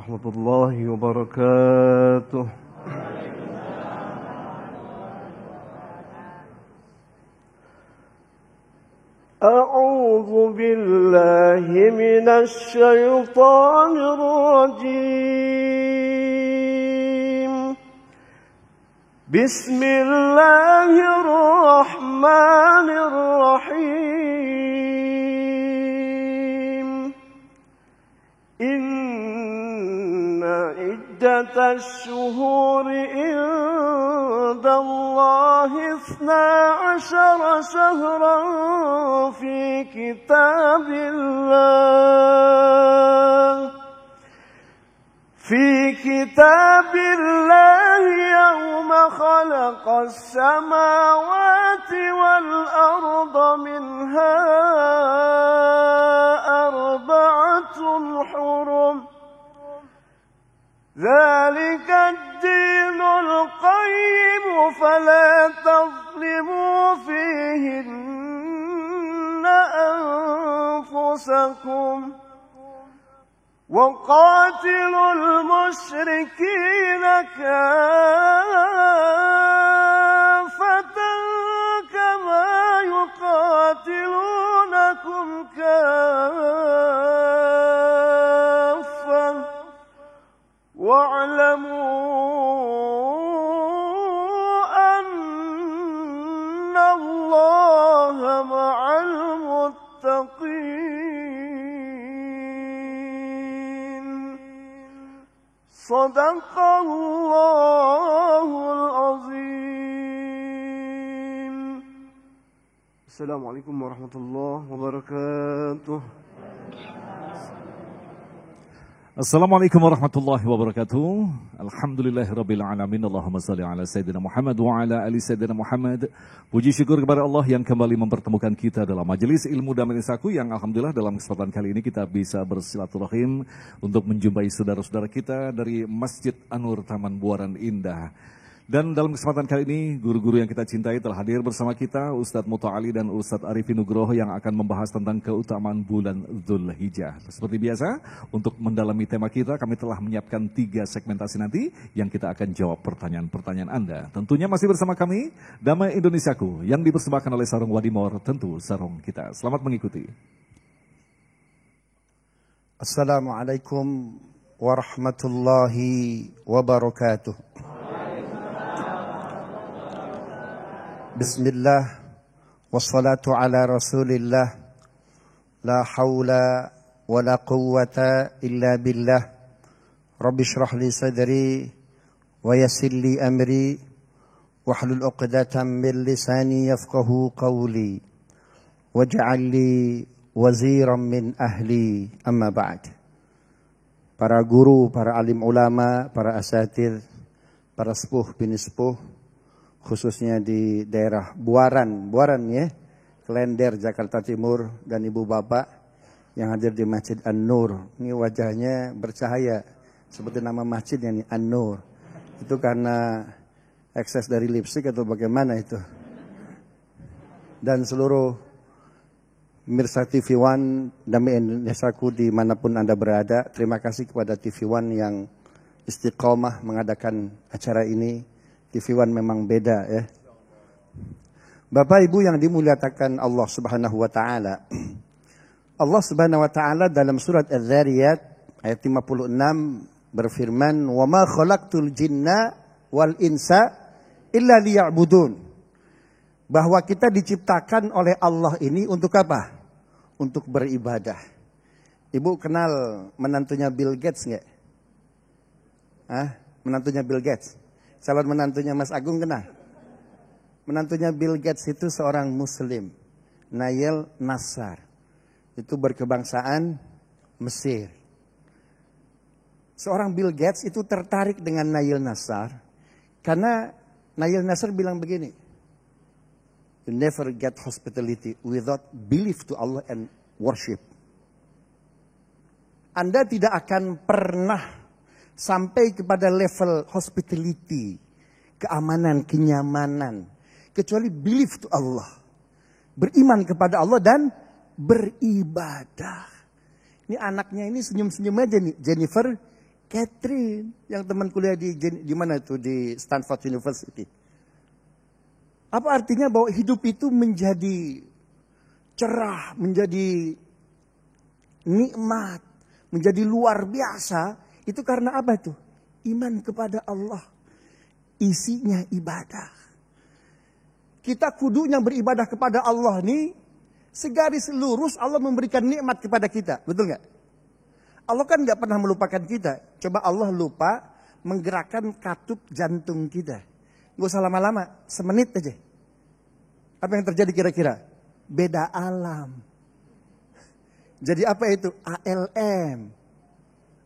ورحمة الله وبركاته. أعوذ بالله من الشيطان الرجيم. بسم الله الرحمن الرحيم. إن عدة الشهور عند الله 12 شهرا في كتاب الله يوم خلق السماوات والأرض منها 4 حرم ذلك الدين القيم فلا تظلموا فيهن أنفسكم وقاتلوا المشركين كافة كما يقاتلونكم كافة واعلموا أن الله مع المتقين. صدق الله العظيم. السلام عليكم ورحمة الله وبركاته. Assalamualaikum warahmatullahi wabarakatuh. Alhamdulillahirabbil alamin. Allahumma shalli ala sayyidina Muhammad wa ala ali sayyidina Muhammad. Puji syukur kepada Allah yang kembali mempertemukan kita dalam majelis ilmu dan Saku, yang alhamdulillah dalam kesempatan kali ini kita bisa bersilaturahim untuk menjumpai saudara-saudara kita dari Masjid An-Nur Taman Buaran Indah. Dan dalam kesempatan kali ini, guru-guru yang kita cintai telah hadir bersama kita, Ustadz Muta Ali dan Ustadz Arifin Nugroho, yang akan membahas tentang keutamaan bulan Dzulhijjah. Seperti biasa, untuk mendalami tema kita, kami telah menyiapkan 3 segmentasi nanti yang kita akan jawab pertanyaan-pertanyaan Anda. Tentunya masih bersama kami, Damai Indonesiaku, yang dipersembahkan oleh Sarung Wadimor, tentu sarung kita. Selamat mengikuti. Assalamualaikum warahmatullahi wabarakatuh. Bismillah, wassalatu ala rasulillah, la hawla wa la quwwata illa billah. Rabbi shrah li sadri wa yassir li amri wahlul 'uqdatam min lisani yafqahu qawli waj'al li waziran min ahli. Amma ba'd. Para guru, para alim ulama, para asatir, para sepuh bini sepuh, khususnya di daerah Buaran ya, Klender, Jakarta Timur, dan ibu bapak yang hadir di Masjid An-Nur. Ini wajahnya bercahaya seperti nama masjidnya nih, An-Nur. Itu karena ekses dari lipstik atau bagaimana itu? Dan seluruh pemirsa TV One Damai Indonesiaku dimanapun Anda berada, terima kasih kepada TV One yang istiqomah mengadakan acara ini. TV One memang beda ya. Bapak Ibu yang dimuliakan Allah Subhanahu wa taala. Allah Subhanahu wa taala dalam surat Az-Zariyat ayat 56 berfirman, "Wa ma khalaqtul jinna wal insa illa liya'budun." Bahwa kita diciptakan oleh Allah ini untuk apa? Untuk beribadah. Ibu kenal menantunya Bill Gates nggak? Menantunya Bill Gates. Calon menantunya Mas Agung kenal? Menantunya Bill Gates itu seorang Muslim, Nail Nassar. Itu berkebangsaan Mesir. Seorang Bill Gates itu tertarik dengan Nail Nassar karena Nail Nassar bilang begini, "You never get hospitality without belief to Allah and worship." Anda tidak akan pernah sampai kepada level hospitality, keamanan, kenyamanan, kecuali belief to Allah. Beriman kepada Allah dan beribadah. Ini anaknya ini senyum-senyum aja nih, Jennifer Catherine yang teman kuliah di mana itu, di Stanford University. Apa artinya bahwa hidup itu menjadi cerah, menjadi nikmat, menjadi luar biasa. Itu karena apa itu? Iman kepada Allah. Isinya ibadah. Kita kudunya beribadah kepada Allah nih, segaris lurus Allah memberikan nikmat kepada kita. Betul nggak? Allah kan nggak pernah melupakan kita. Coba Allah lupa menggerakkan katup jantung kita. Nggak usah lama-lama, semenit aja. Apa yang terjadi kira-kira? Beda alam. Jadi apa itu? ALM.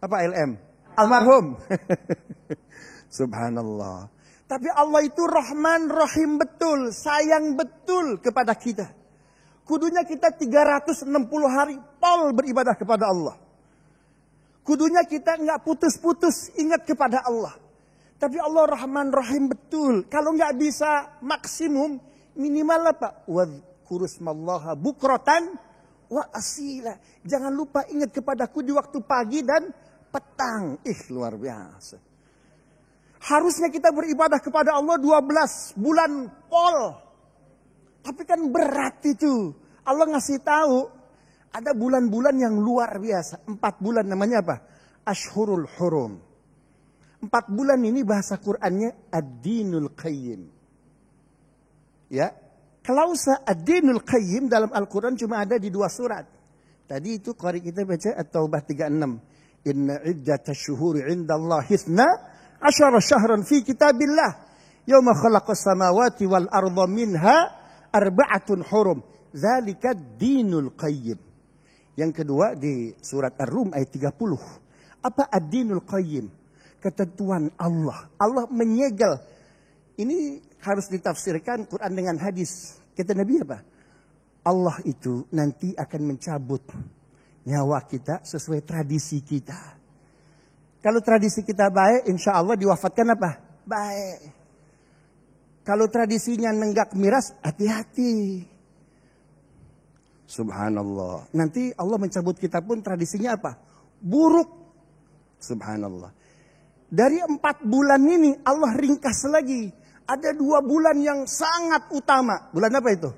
Apa ALM? Almarhum. Subhanallah. Tapi Allah itu Rahman Rahim betul. Sayang betul kepada kita. Kudunya kita 360 hari pol beribadah kepada Allah. Kudunya kita nggak putus-putus ingat kepada Allah. Tapi Allah Rahman Rahim betul. Kalau nggak bisa maksimum, minimal apa? Wadhkurusmallaha bukratan wa asila. Jangan lupa ingat kepadaku di waktu pagi dan petang. Luar biasa. Harusnya kita beribadah kepada Allah 12 bulan pol. Tapi kan berat itu. Allah ngasih tahu. Ada bulan-bulan yang luar biasa. 4 bulan namanya apa? Ashhurul Hurum. 4 bulan ini bahasa Qur'annya Ad-Dinul Qayyim. Ya. Klausa Ad-Dinul Qayyim dalam Al-Quran cuma ada di 2 surat. Tadi itu qari kita baca At-Taubah 36. Inna iddata syuhuri indallahi 12 syahran fi kitabillah. Yawma khalaqas samawati wal arda minha arba'atun hurum. Zalika Ad-Dinul Qayyim. Yang kedua di surat Ar-Rum ayat 30. Apa Ad-Dinul Qayyim? Ketentuan Allah. Allah menyegel. Ini harus ditafsirkan Quran dengan hadis. Kata Nabi apa? Allah itu nanti akan mencabut nyawa kita sesuai tradisi kita. Kalau tradisi kita baik, insya Allah diwafatkan apa? Baik. Kalau tradisinya nenggak miras, hati-hati. Subhanallah. Nanti Allah mencabut kita pun tradisinya apa? Buruk. Subhanallah. Dari 4 bulan ini Allah ringkas lagi. Ada 2 bulan yang sangat utama. Bulan apa itu?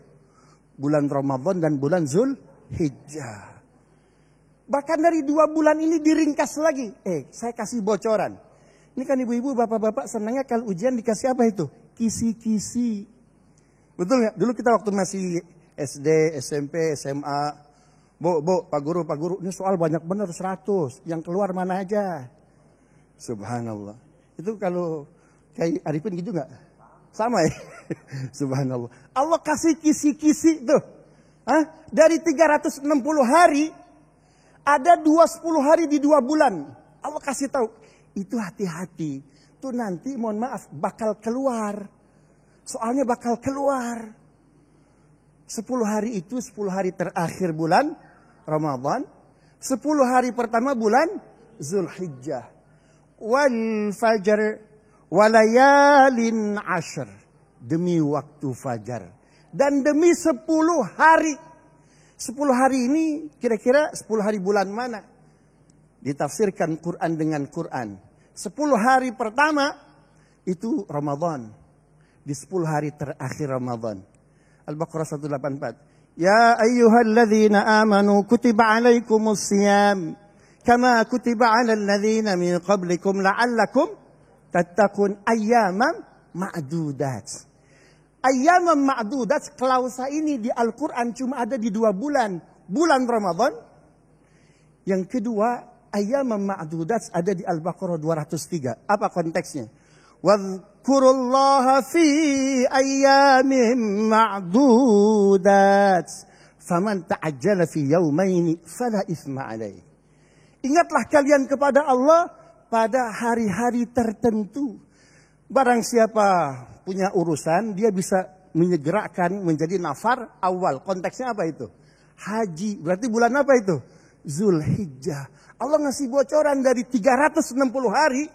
Bulan Ramadan dan bulan Zulhijjah. Bahkan dari 2 bulan ini diringkas lagi. Saya kasih bocoran. Ini kan ibu-ibu, bapak-bapak senangnya kalau ujian dikasih apa itu? Kisi-kisi. Betul nggak? Dulu kita waktu masih SD, SMP, SMA. Bu, Pak Guru, ini soal banyak benar 100. Yang keluar mana aja? Subhanallah. Itu kalau kayak Arifin gitu nggak? Sama ya? Subhanallah. Allah kasih kisi-kisi tuh. Dari 360 hari, ada 10 hari di 2 bulan. Allah kasih tahu. Itu hati-hati. Tuh nanti mohon maaf bakal keluar. Soalnya bakal keluar. 10 hari itu 10 hari terakhir bulan Ramadan. 10 hari pertama bulan Zulhijjah. Wal fajr walayalin ashr. Demi waktu fajar. Dan demi 10 hari. 10 hari ini kira-kira 10 hari bulan mana? Ditafsirkan Quran dengan Quran. 10 hari pertama itu Ramadan. Di 10 hari terakhir Ramadan. Al-Baqarah 184. Ya ayyuhalladzina amanu kutiba alaikumus siyam kama kutiba alal ladzina min qablikum la'allakum tattaqun ayyaman ma'dudat. Ayyaman ma'dudat, klausa ini di Al-Quran cuma ada di 2 bulan. Bulan Ramadan. Yang kedua, ayyaman ma'dudat ada di Al-Baqarah 203. Apa konteksnya? Wadhkurullaha fi ayyamin ma'dudat. Faman ta'ajjala fi yawmaini fala ithma alaih. Ingatlah kalian kepada Allah pada hari-hari tertentu. Barang siapa punya urusan, dia bisa menyegerakan menjadi nafar awal. Konteksnya apa itu? Haji. Berarti bulan apa itu? Zulhijjah. Allah ngasih bocoran dari 360 hari.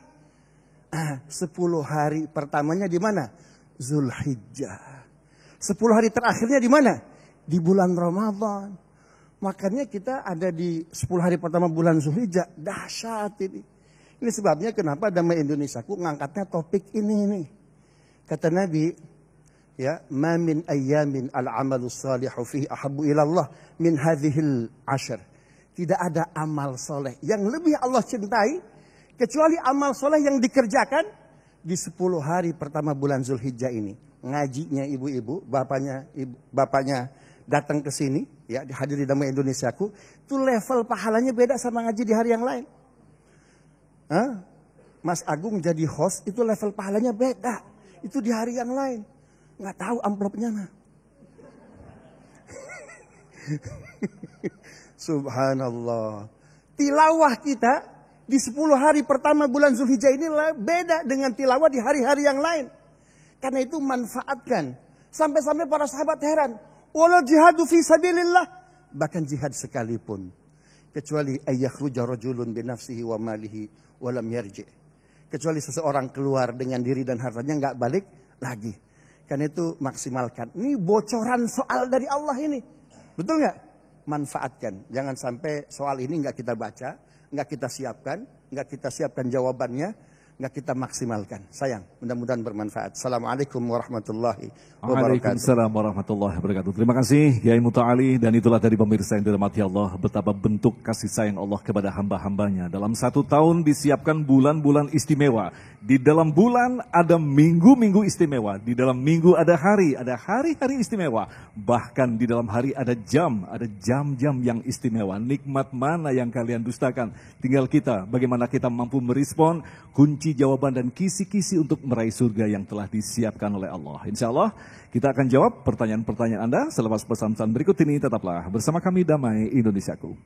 10 hari pertamanya di mana? Zulhijjah. 10 hari terakhirnya di mana? Di bulan Ramadan. Makanya kita ada di 10 hari pertama bulan Zulhijjah. Dahsyat ini. Ini sebabnya kenapa Damai Indonesiaku ngangkatnya topik ini nih. Kata Nabi, ya, ma min ayyamin al-amalu salihu fihi ahabbu ilallah min hadhil ashr. Tidak ada amal soleh yang lebih Allah cintai kecuali amal soleh yang dikerjakan di 10 hari pertama bulan Zulhijjah ini. Ngajinya ibu-ibu, bapaknya datang ke sini, ya, hadir di Damai Indonesiaku, itu level pahalanya beda sama ngaji di hari yang lain. Mas Agung jadi host itu level pahalanya beda. Itu di hari yang lain. Nggak tahu amplopnya mah. Subhanallah. Tilawah kita di 10 hari pertama bulan Zulhijjah ini beda dengan tilawah di hari-hari yang lain. Karena itu manfaatkan. Sampai-sampai para sahabat heran. Wala jihadu fi sabilillah. Bahkan jihad sekalipun. Kecuali ayyakhruja rajulun binafsihi wa malihi walam yarji'. Kecuali seseorang keluar dengan diri dan hartanya nggak balik lagi. Karena itu maksimalkan. Ini bocoran soal dari Allah ini. Betul nggak? Manfaatkan. Jangan sampai soal ini nggak kita baca, nggak kita siapkan jawabannya, nggak kita maksimalkan. Sayang, mudah-mudahan bermanfaat. Assalamualaikum warahmatullahi wabarakatuh. Waalaikumsalam warahmatullahi wabarakatuh. Terima kasih Kiai Muta'ali, dan itulah dari pemirsa yang dirahmati Allah, betapa bentuk kasih sayang Allah kepada hamba-hambanya. Dalam 1 tahun disiapkan bulan-bulan istimewa. Di dalam bulan ada minggu-minggu istimewa. Di dalam minggu ada hari-hari istimewa. Bahkan di dalam hari ada jam-jam yang istimewa. Nikmat mana yang kalian dustakan? Tinggal kita, bagaimana kita mampu merespon kunci jawaban dan kisi-kisi untuk meraih surga yang telah disiapkan oleh Allah. Insya Allah kita akan jawab pertanyaan-pertanyaan Anda selepas pesan-pesan berikut ini. Tetaplah bersama kami Damai Indonesiaku.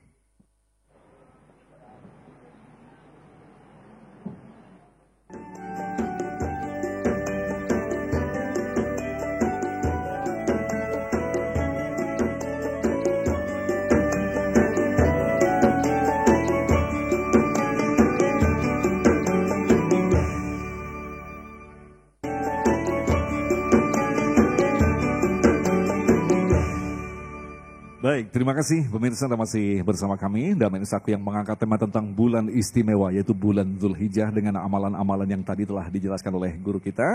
Baik, terima kasih pemirsa, Anda masih bersama kami Damai Indonesiaku yang mengangkat tema tentang bulan istimewa, yaitu bulan Zulhijjah, dengan amalan-amalan yang tadi telah dijelaskan oleh guru kita.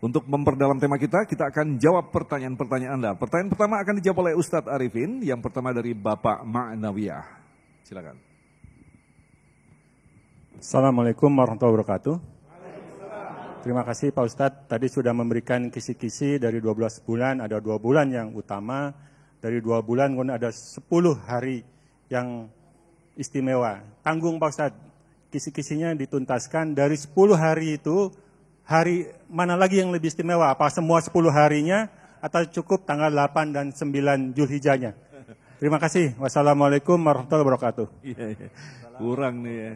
Untuk memperdalam tema kita akan jawab pertanyaan-pertanyaan Anda. Pertanyaan pertama akan dijawab oleh Ustadz Arifin, yang pertama dari Bapak Ma'nawiyah. Silakan. Assalamualaikum warahmatullahi wabarakatuh. Terima kasih Pak Ustadz, tadi sudah memberikan kisi-kisi dari 12 bulan, ada 2 bulan yang utama. Dari 2 bulan kemudian ada 10 hari yang istimewa. Tanggung Pak Ustadz, kisi-kisinya dituntaskan. Dari 10 hari itu, hari mana lagi yang lebih istimewa? Apa semua 10 harinya atau cukup tanggal 8 dan 9 Zulhijjahnya? Terima kasih. Wassalamualaikum warahmatullahi wabarakatuh. Iya. Kurang nih ya.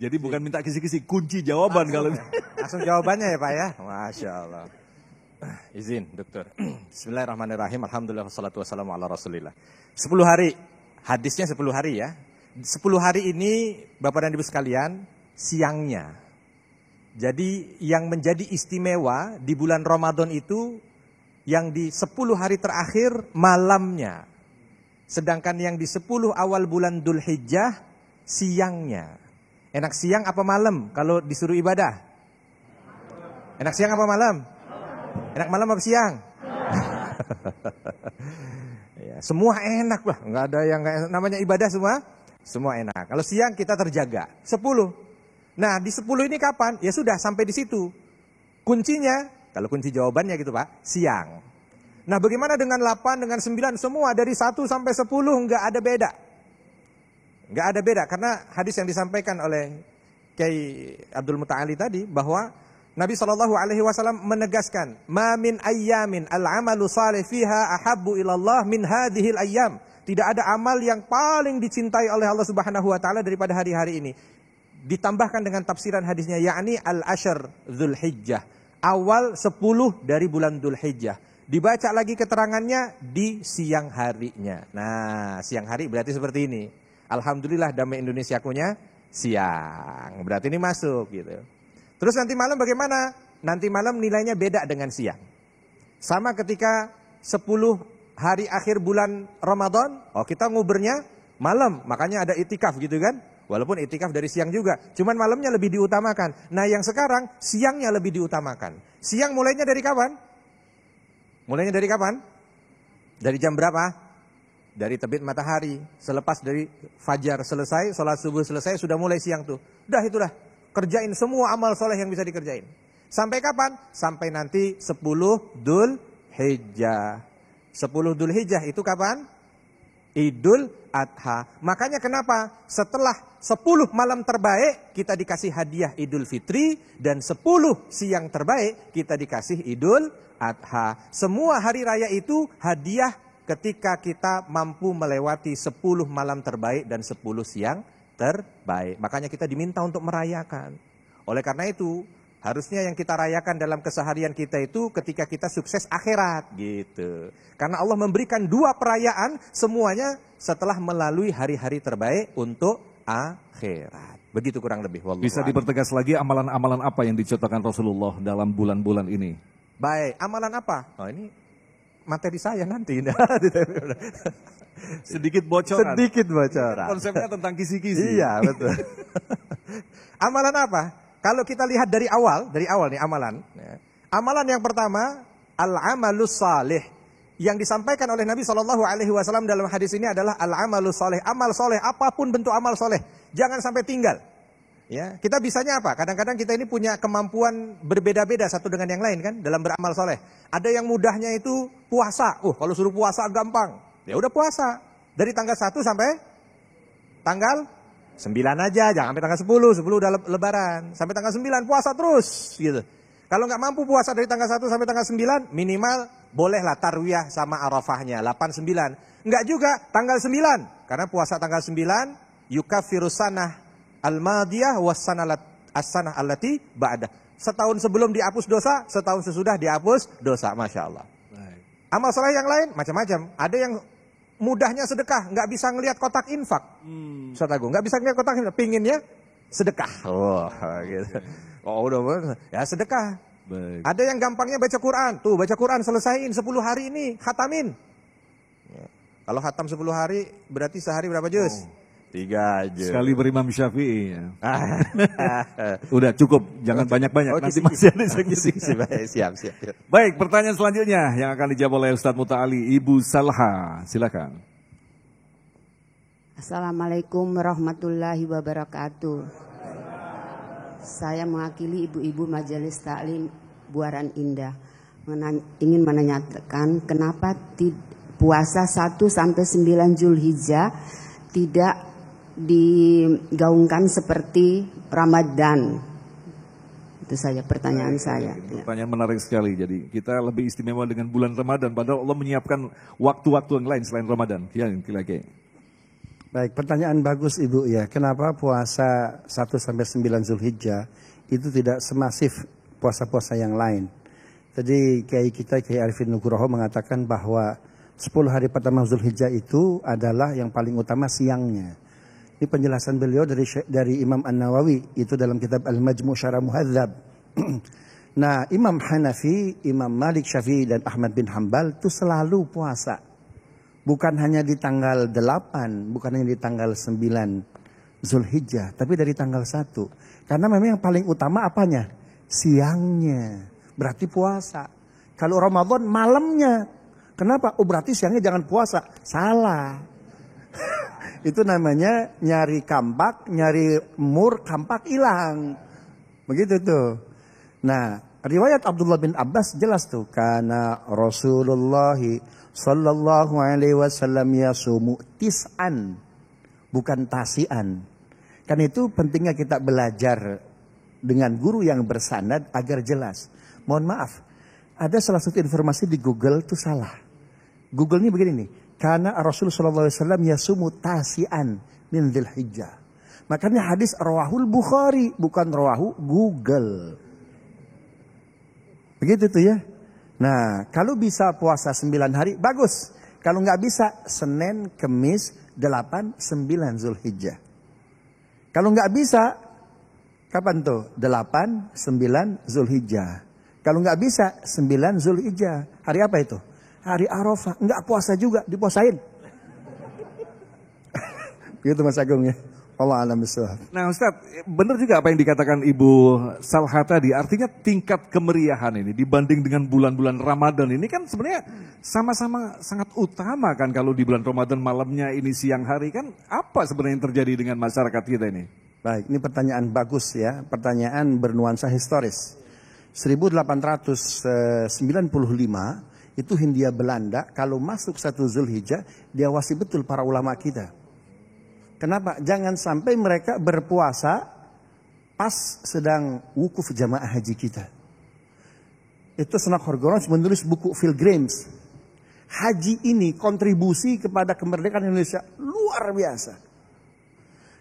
Jadi bukan minta kisi-kisi, kunci jawaban kalau. Langsung jawabannya ya Pak ya. Masya Allah. Izin dokter. Bismillahirrahmanirrahim. Alhamdulillah wassalatu wassalamu ala rasulillah. 10 hari. Hadisnya 10 hari ya. 10 hari ini Bapak dan Ibu sekalian, siangnya. Jadi yang menjadi istimewa di bulan Ramadan itu yang di 10 hari terakhir malamnya. Sedangkan yang di 10 awal bulan Dzulhijjah siangnya. Enak siang apa malam kalau disuruh ibadah? Enak siang apa malam? Enak malam apa siang? Ya, semua enak lah, nggak ada yang nggak enak. Namanya ibadah semua enak. Kalau siang kita terjaga. 10. Nah di 10 ini kapan? Ya sudah sampai di situ. Kuncinya, kalau kunci jawabannya gitu Pak, siang. Nah bagaimana dengan 8, dengan 9, semua dari 1 sampai 10 nggak ada beda. Nggak ada beda, karena hadis yang disampaikan oleh Kiai Abdul Muta'ali tadi, bahwa Nabi SAW menegaskan, ma min ayyamin al-amalu salih fiha ahabbu ilallah min hadhil ayyam. Tidak ada amal yang paling dicintai oleh Allah Subhanahu wa taala daripada hari-hari ini. Ditambahkan dengan tafsiran hadisnya, yakni al-ashr Dzulhijjah, awal 10 dari bulan Dzulhijjah. Dibaca lagi keterangannya di siang harinya. Nah, siang hari berarti seperti ini. Alhamdulillah Damai Indonesiakunya siang. Berarti ini masuk gitu. Terus nanti malam bagaimana? Nanti malam nilainya beda dengan siang. Sama ketika 10 hari akhir bulan Ramadan, oh kita ngubernya malam, makanya ada itikaf gitu kan. Walaupun itikaf dari siang juga. Cuman malamnya lebih diutamakan. Nah yang sekarang siangnya lebih diutamakan. Siang mulainya dari kapan? Mulainya dari kapan? Dari jam berapa? Dari terbit matahari. Selepas dari fajar selesai, sholat subuh selesai, sudah mulai siang tuh. Udah itulah. Kerjain semua amal soleh yang bisa dikerjain. Sampai kapan? Sampai nanti 10 Dzul Hijjah. 10 Dzul Hijjah itu kapan? Idul Adha. Makanya kenapa setelah 10 malam terbaik kita dikasih hadiah Idul Fitri. Dan 10 siang terbaik kita dikasih Idul Adha. Semua hari raya itu hadiah ketika kita mampu melewati 10 malam terbaik dan 10 siang terbaik. Makanya kita diminta untuk merayakan. Oleh karena itu, harusnya yang kita rayakan dalam keseharian kita itu ketika kita sukses akhirat gitu. Karena Allah memberikan 2 perayaan semuanya setelah melalui hari-hari terbaik untuk akhirat. Begitu kurang lebih. Wallahu Bisa a'lam. dipertegas lagi amalan-amalan apa yang dicontohkan Rasulullah dalam bulan-bulan ini? Baik, amalan apa? Oh ini materi saya nanti. Sedikit bocoran. Sedikit bocoran. Konsepnya tentang kisi-kisi. Iya, betul. Amalan apa? Kalau kita lihat dari awal nih amalan. Ya. Amalan yang pertama, al-amalus salih. Yang disampaikan oleh Nabi SAW dalam hadis ini adalah al-amalus salih. Amal soleh, apapun bentuk amal soleh. Jangan sampai tinggal. Ya, kita bisanya apa? Kadang-kadang kita ini punya kemampuan berbeda-beda satu dengan yang lain kan dalam beramal soleh. Ada yang mudahnya itu puasa. Kalau suruh puasa gampang. Ya udah puasa. Dari tanggal 1 sampai tanggal 9 aja, jangan sampai tanggal 10. 10 udah lebaran. Sampai tanggal 9 puasa terus gitu. Kalau nggak mampu puasa dari tanggal 1 sampai tanggal 9, minimal bolehlah tarwiyah sama arafahnya 8 9. Enggak juga tanggal 9. Karena puasa tanggal 9 yukaffiru sanah al-madiyah was-sanah as-sanah allati ba'dah. Setahun sebelum dihapus dosa, setahun sesudah dihapus dosa. Masya Allah. Amal soleh yang lain macam-macam. Ada yang mudahnya sedekah, nggak bisa ngelihat kotak infak. Ustaz Agung, nggak bisa ngelihat kotak infak, pinginnya sedekah. Gitu. Udah, ya sedekah. Baik. Ada yang gampangnya baca Quran. Tuh baca Quran selesaiin 10 hari ini, khatamin. Ya. Kalau khatam 10 hari berarti sehari berapa juz? 3 juz. Sekali berimam Syafi'i. Ya. Udah cukup, jangan banyak-banyak. Nanti masih ada Siap. Baik, pertanyaan selanjutnya yang akan dijawab oleh Ustadz Muta'ali, Ibu Salha. Silakan. Assalamualaikum warahmatullahi wabarakatuh. Saya mewakili ibu-ibu Majelis Taklim Buaran Indah. Ingin menanyakan kenapa puasa 1 sampai 9 Zulhijjah tidak digaungkan seperti Ramadan. Itu saja pertanyaan saya. Pertanyaan menarik sekali. Jadi kita lebih istimewa dengan bulan Ramadan, padahal Allah menyiapkan waktu-waktu yang lain selain Ramadan. Ya, kira-kira. Baik, pertanyaan bagus Ibu ya. Kenapa puasa 1 sampai 9 Zulhijjah itu tidak semasif puasa-puasa yang lain? Jadi Kiai Arifin Nugroho mengatakan bahwa 10 hari pertama Zulhijjah itu adalah yang paling utama siangnya. Ini penjelasan beliau dari Imam An-Nawawi itu dalam kitab Al-Majmu' Syarah Muhadzab. Nah, Imam Hanafi, Imam Malik, Syafi'i dan Ahmad bin Hambal itu selalu puasa. Bukan hanya di tanggal 8, bukan hanya di tanggal 9 Zulhijjah, tapi dari tanggal 1. Karena memang yang paling utama apanya? Siangnya. Berarti puasa. Kalau Ramadan malamnya. Kenapa? Berarti siangnya jangan puasa. Salah. Itu namanya nyari kampak, nyari mur, kampak hilang. Begitu tuh. Nah, riwayat Abdullah bin Abbas jelas tuh. Karena Rasulullah sallallahu alaihi wasallam yasumu tis'an, bukan tasian. Kan itu pentingnya kita belajar dengan guru yang bersanad agar jelas. Mohon maaf, ada salah satu informasi di Google itu salah. Google ini begini nih, karena Rasul sallallahu alaihi wasallam yasumu tasian min Dzulhijjah. Makanya hadis rawahul Bukhari, bukan rawahu Google. Begitu tuh ya. Nah, kalau bisa puasa 9 hari, bagus. Kalau nggak bisa, Senin, Kemis, 8, 9 Zulhijjah. Kalau nggak bisa, kapan tuh? 8, 9 Zulhijjah. Kalau nggak bisa, 9 Zulhijjah. Hari apa itu? Hari Arafah. Nggak puasa juga, dipuasain. Begitu Mas Agung ya. Allah alam bisawab. Nah Ustaz, benar juga apa yang dikatakan Ibu Salha tadi, artinya tingkat kemeriahan ini dibanding dengan bulan-bulan Ramadan ini kan sebenarnya sama-sama sangat utama kan. Kalau di bulan Ramadan malamnya ini siang hari kan, apa sebenarnya yang terjadi dengan masyarakat kita ini? Baik, ini pertanyaan bagus ya, pertanyaan bernuansa historis. 1895 itu Hindia Belanda kalau masuk 1 Zulhijjah diawasi betul para ulama kita. Kenapa? Jangan sampai mereka berpuasa pas sedang wukuf jamaah haji kita. Itu Sunan Khargaroos menulis buku Pilgrims. Haji ini kontribusi kepada kemerdekaan Indonesia luar biasa.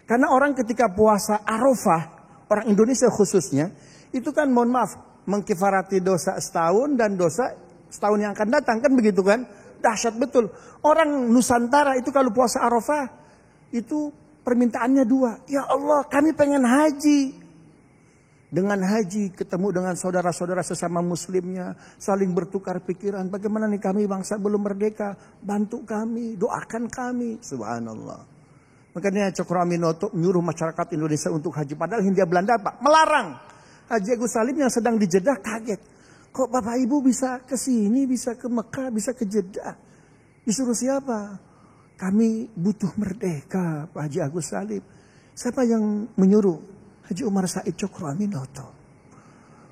Karena orang ketika puasa Arafah, orang Indonesia khususnya, itu kan mohon maaf, mengkifarati dosa setahun dan dosa setahun yang akan datang. Kan begitu kan? Dahsyat betul. Orang Nusantara itu kalau puasa Arafah, itu permintaannya 2. Ya Allah, kami pengen haji. Dengan haji ketemu dengan saudara-saudara sesama muslimnya, saling bertukar pikiran. Bagaimana nih kami bangsa belum merdeka, bantu kami, doakan kami. Subhanallah. Makanya Cokro Aminoto menyuruh masyarakat Indonesia untuk haji. Padahal Hindia Belanda apa? Melarang. Haji Agus Salim yang sedang di Jeddah kaget. Kok Bapak Ibu bisa ke sini, bisa ke Mekah, bisa ke Jeddah? Disuruh siapa? Kami butuh merdeka, Pak Haji Agus Salim. Siapa yang menyuruh? Haji Umar Said Cokro Aminoto.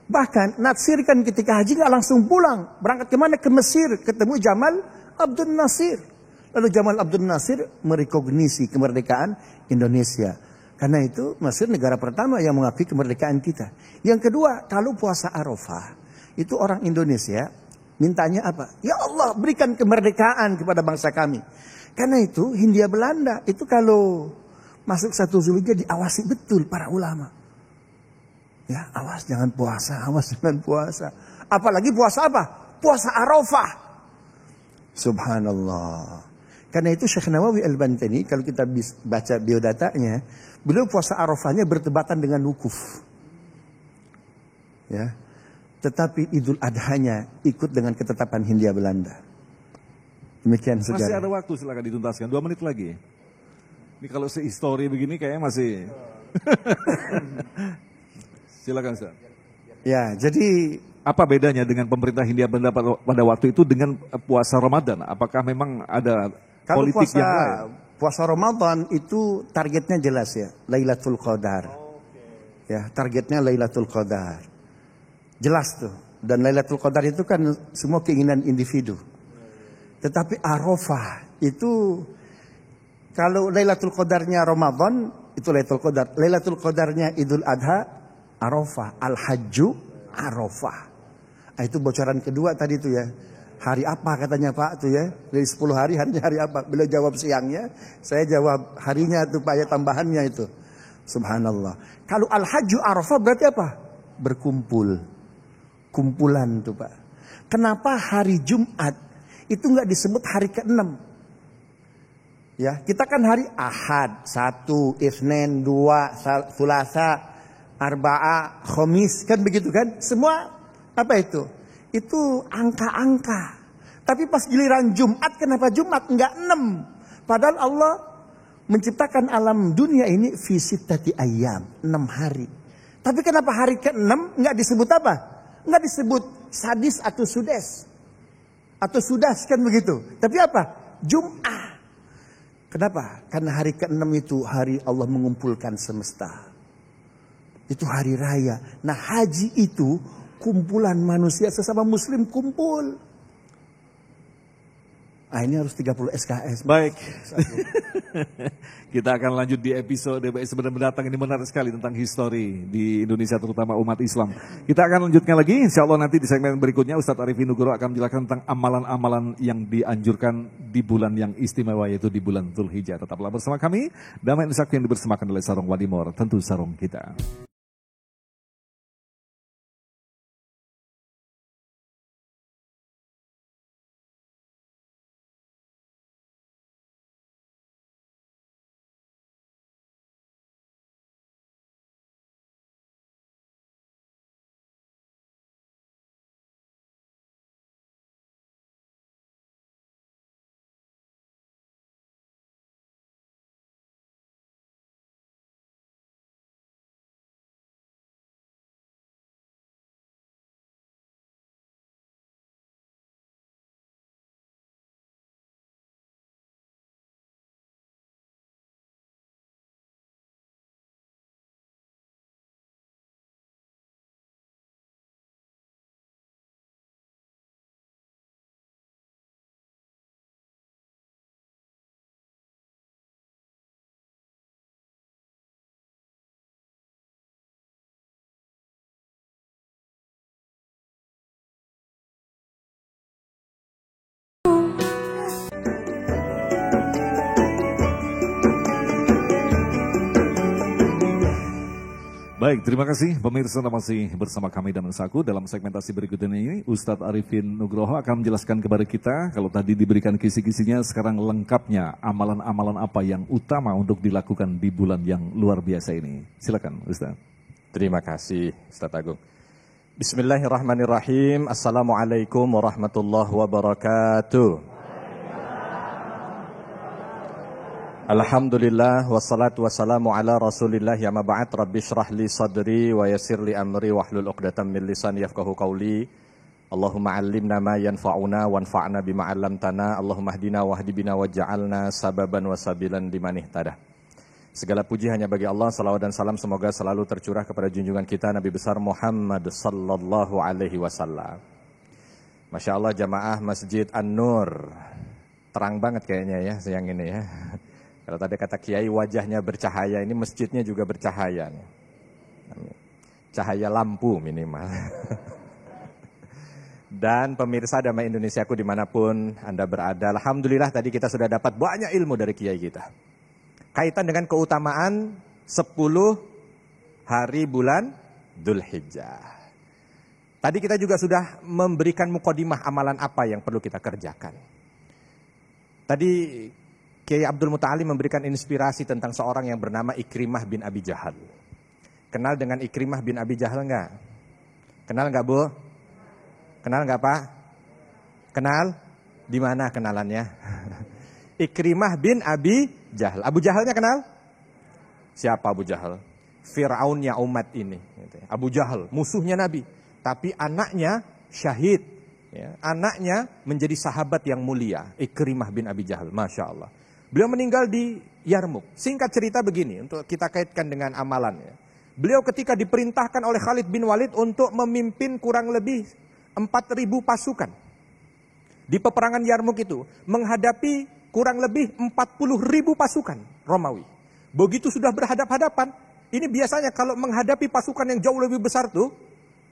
Bahkan natsir kan ketika haji nggak langsung pulang. Berangkat kemana? Ke Mesir. Ketemu Jamal Abdul Nasir. Lalu Jamal Abdul Nasir merekognisi kemerdekaan Indonesia. Karena itu Mesir negara pertama yang mengakui kemerdekaan kita. Yang kedua, kalau puasa Arafah, itu orang Indonesia mintanya apa? Ya Allah, berikan kemerdekaan kepada bangsa kami. Karena itu Hindia Belanda itu kalau masuk 1 Zulhijjah diawasi betul para ulama. Ya, awas jangan puasa, awas jangan puasa. Apalagi puasa apa? Puasa Arafah. Subhanallah. Karena itu Syekh Nawawi Al-Bantani kalau kita baca biodatanya, beliau puasa Arafahnya bertepatan dengan wukuf. Ya. Tetapi Idul Adhanya ikut dengan ketetapan Hindia Belanda. Demikian Masih sejarah. ada waktu, silakan dituntaskan. 2 menit lagi. Ini kalau sehistori begini kayaknya masih. Silakan Ustaz. Ya, jadi Apa bedanya dengan pemerintah Hindia Belanda pada waktu itu dengan puasa Ramadan? Apakah memang ada kalau politik yang lain? puasa Ramadan itu targetnya jelas ya, Lailatul Qadar. Ya, targetnya Lailatul Qadar. Jelas tuh. Dan Lailatul Qadar itu kan semua keinginan individu. Tetapi Arafah itu kalau Lailatul Qadarnya Ramadan itu Lailatul Qadar. Lailatul Qadarnya Idul Adha Arafah, Al-Hajju Arafah. Nah, itu bocoran kedua tadi tuh ya. Hari apa katanya Pak tuh ya? Dari 10 hari harinya hari apa? Beliau jawab siangnya, saya jawab harinya tuh Pak ya, tambahannya itu. Subhanallah. Kalau Al-Hajju Arafah berarti apa? Berkumpul. Kumpulan tuh Pak. Kenapa hari Jumat itu nggak disebut hari ke-6? Ya, kita kan hari Ahad, 1, Isnin, 2, Selasa, Arba'ah, Khamis, kan begitu kan? Semua apa itu? Itu angka-angka. Tapi pas giliran Jumat, kenapa Jumat enggak 6? Padahal Allah menciptakan alam dunia ini fi sittati ayyam, 6 hari. Tapi kenapa hari ke-6 enggak disebut apa? Enggak disebut sadis atau sudes. Atau sudas kan begitu. Tapi apa? Jum'ah. Kenapa? Karena hari ke-6 itu hari Allah mengumpulkan semesta. Itu hari raya. Nah, haji itu kumpulan manusia sesama muslim kumpul. Ah, ini harus 30 SKS. Baik. Kita akan lanjut di episode mendatang. Ini menarik sekali tentang histori di Indonesia terutama umat Islam. Kita akan lanjutkan lagi. Insya Allah nanti di segmen berikutnya Ustadz Arifin Nugroho akan menjelaskan tentang amalan-amalan yang dianjurkan di bulan yang istimewa yaitu di bulan Dzulhijjah. Tetaplah bersama kami. Damai Sakti yang dipersembahkan oleh Sarung Wadimor. Tentu sarung kita. Baik, terima kasih pemirsa masih bersama kami dan Saku dalam segmentasi berikutnya ini. Ustadz Arifin Nugroho akan menjelaskan kepada kita, kalau tadi diberikan kisi-kisinya, sekarang lengkapnya amalan-amalan apa yang utama untuk dilakukan di bulan yang luar biasa ini. Silakan Ustadz. Terima kasih Ustadz Agung. Bismillahirrahmanirrahim. Assalamualaikum warahmatullahi wabarakatuh. Alhamdulillah wassalatu wassalamu ala Rasulillah ya ma ba'd. Rabbi shrah li sadri wa yassir li amri wahlul 'uqdatam min lisani yafqahu qawli. Allahumma 'allimna ma yanfa'una wanfa'na bima 'allamtana. Allahumma hdina wahdi bina waj'alna sababan wa sabilan liman ihtada. Segala puji hanya bagi Allah, salawat dan salam semoga selalu tercurah kepada junjungan kita Nabi besar Muhammad sallallahu alaihi wasallam. Masya Allah jamaah Masjid An-Nur. Terang banget kayaknya ya siang ini ya. Kalau tadi kata Kiai wajahnya bercahaya, ini masjidnya juga bercahaya. Cahaya lampu minimal. Dan pemirsa Damai Indonesiaku dimanapun Anda berada, alhamdulillah tadi kita sudah dapat banyak ilmu dari Kiai kita. Kaitan dengan keutamaan 10 hari bulan Dzulhijjah. Tadi kita juga sudah memberikan mukadimah amalan apa yang perlu kita kerjakan. Tadi Kiai Abdul Muta'alim memberikan inspirasi tentang seorang yang bernama Ikrimah bin Abi Jahal. Kenal dengan Ikrimah bin Abi Jahal enggak? Kenal enggak Bu? Kenal enggak Pak? Kenal? Di mana kenalannya? Ikrimah bin Abi Jahal. Abu Jahalnya kenal? Siapa Abu Jahal? Fir'aunnya umat ini. Abu Jahal, musuhnya Nabi. Tapi anaknya syahid. Ya, anaknya menjadi sahabat yang mulia. Ikrimah bin Abi Jahal. Masya Allah. Beliau meninggal di Yarmuk. Singkat cerita begini, untuk kita kaitkan dengan amalannya. Beliau ketika diperintahkan oleh Khalid bin Walid untuk memimpin kurang lebih 4.000 pasukan. Di peperangan Yarmuk itu, menghadapi kurang lebih 40.000 pasukan Romawi. Begitu sudah berhadap-hadapan, ini biasanya kalau menghadapi pasukan yang jauh lebih besar tuh,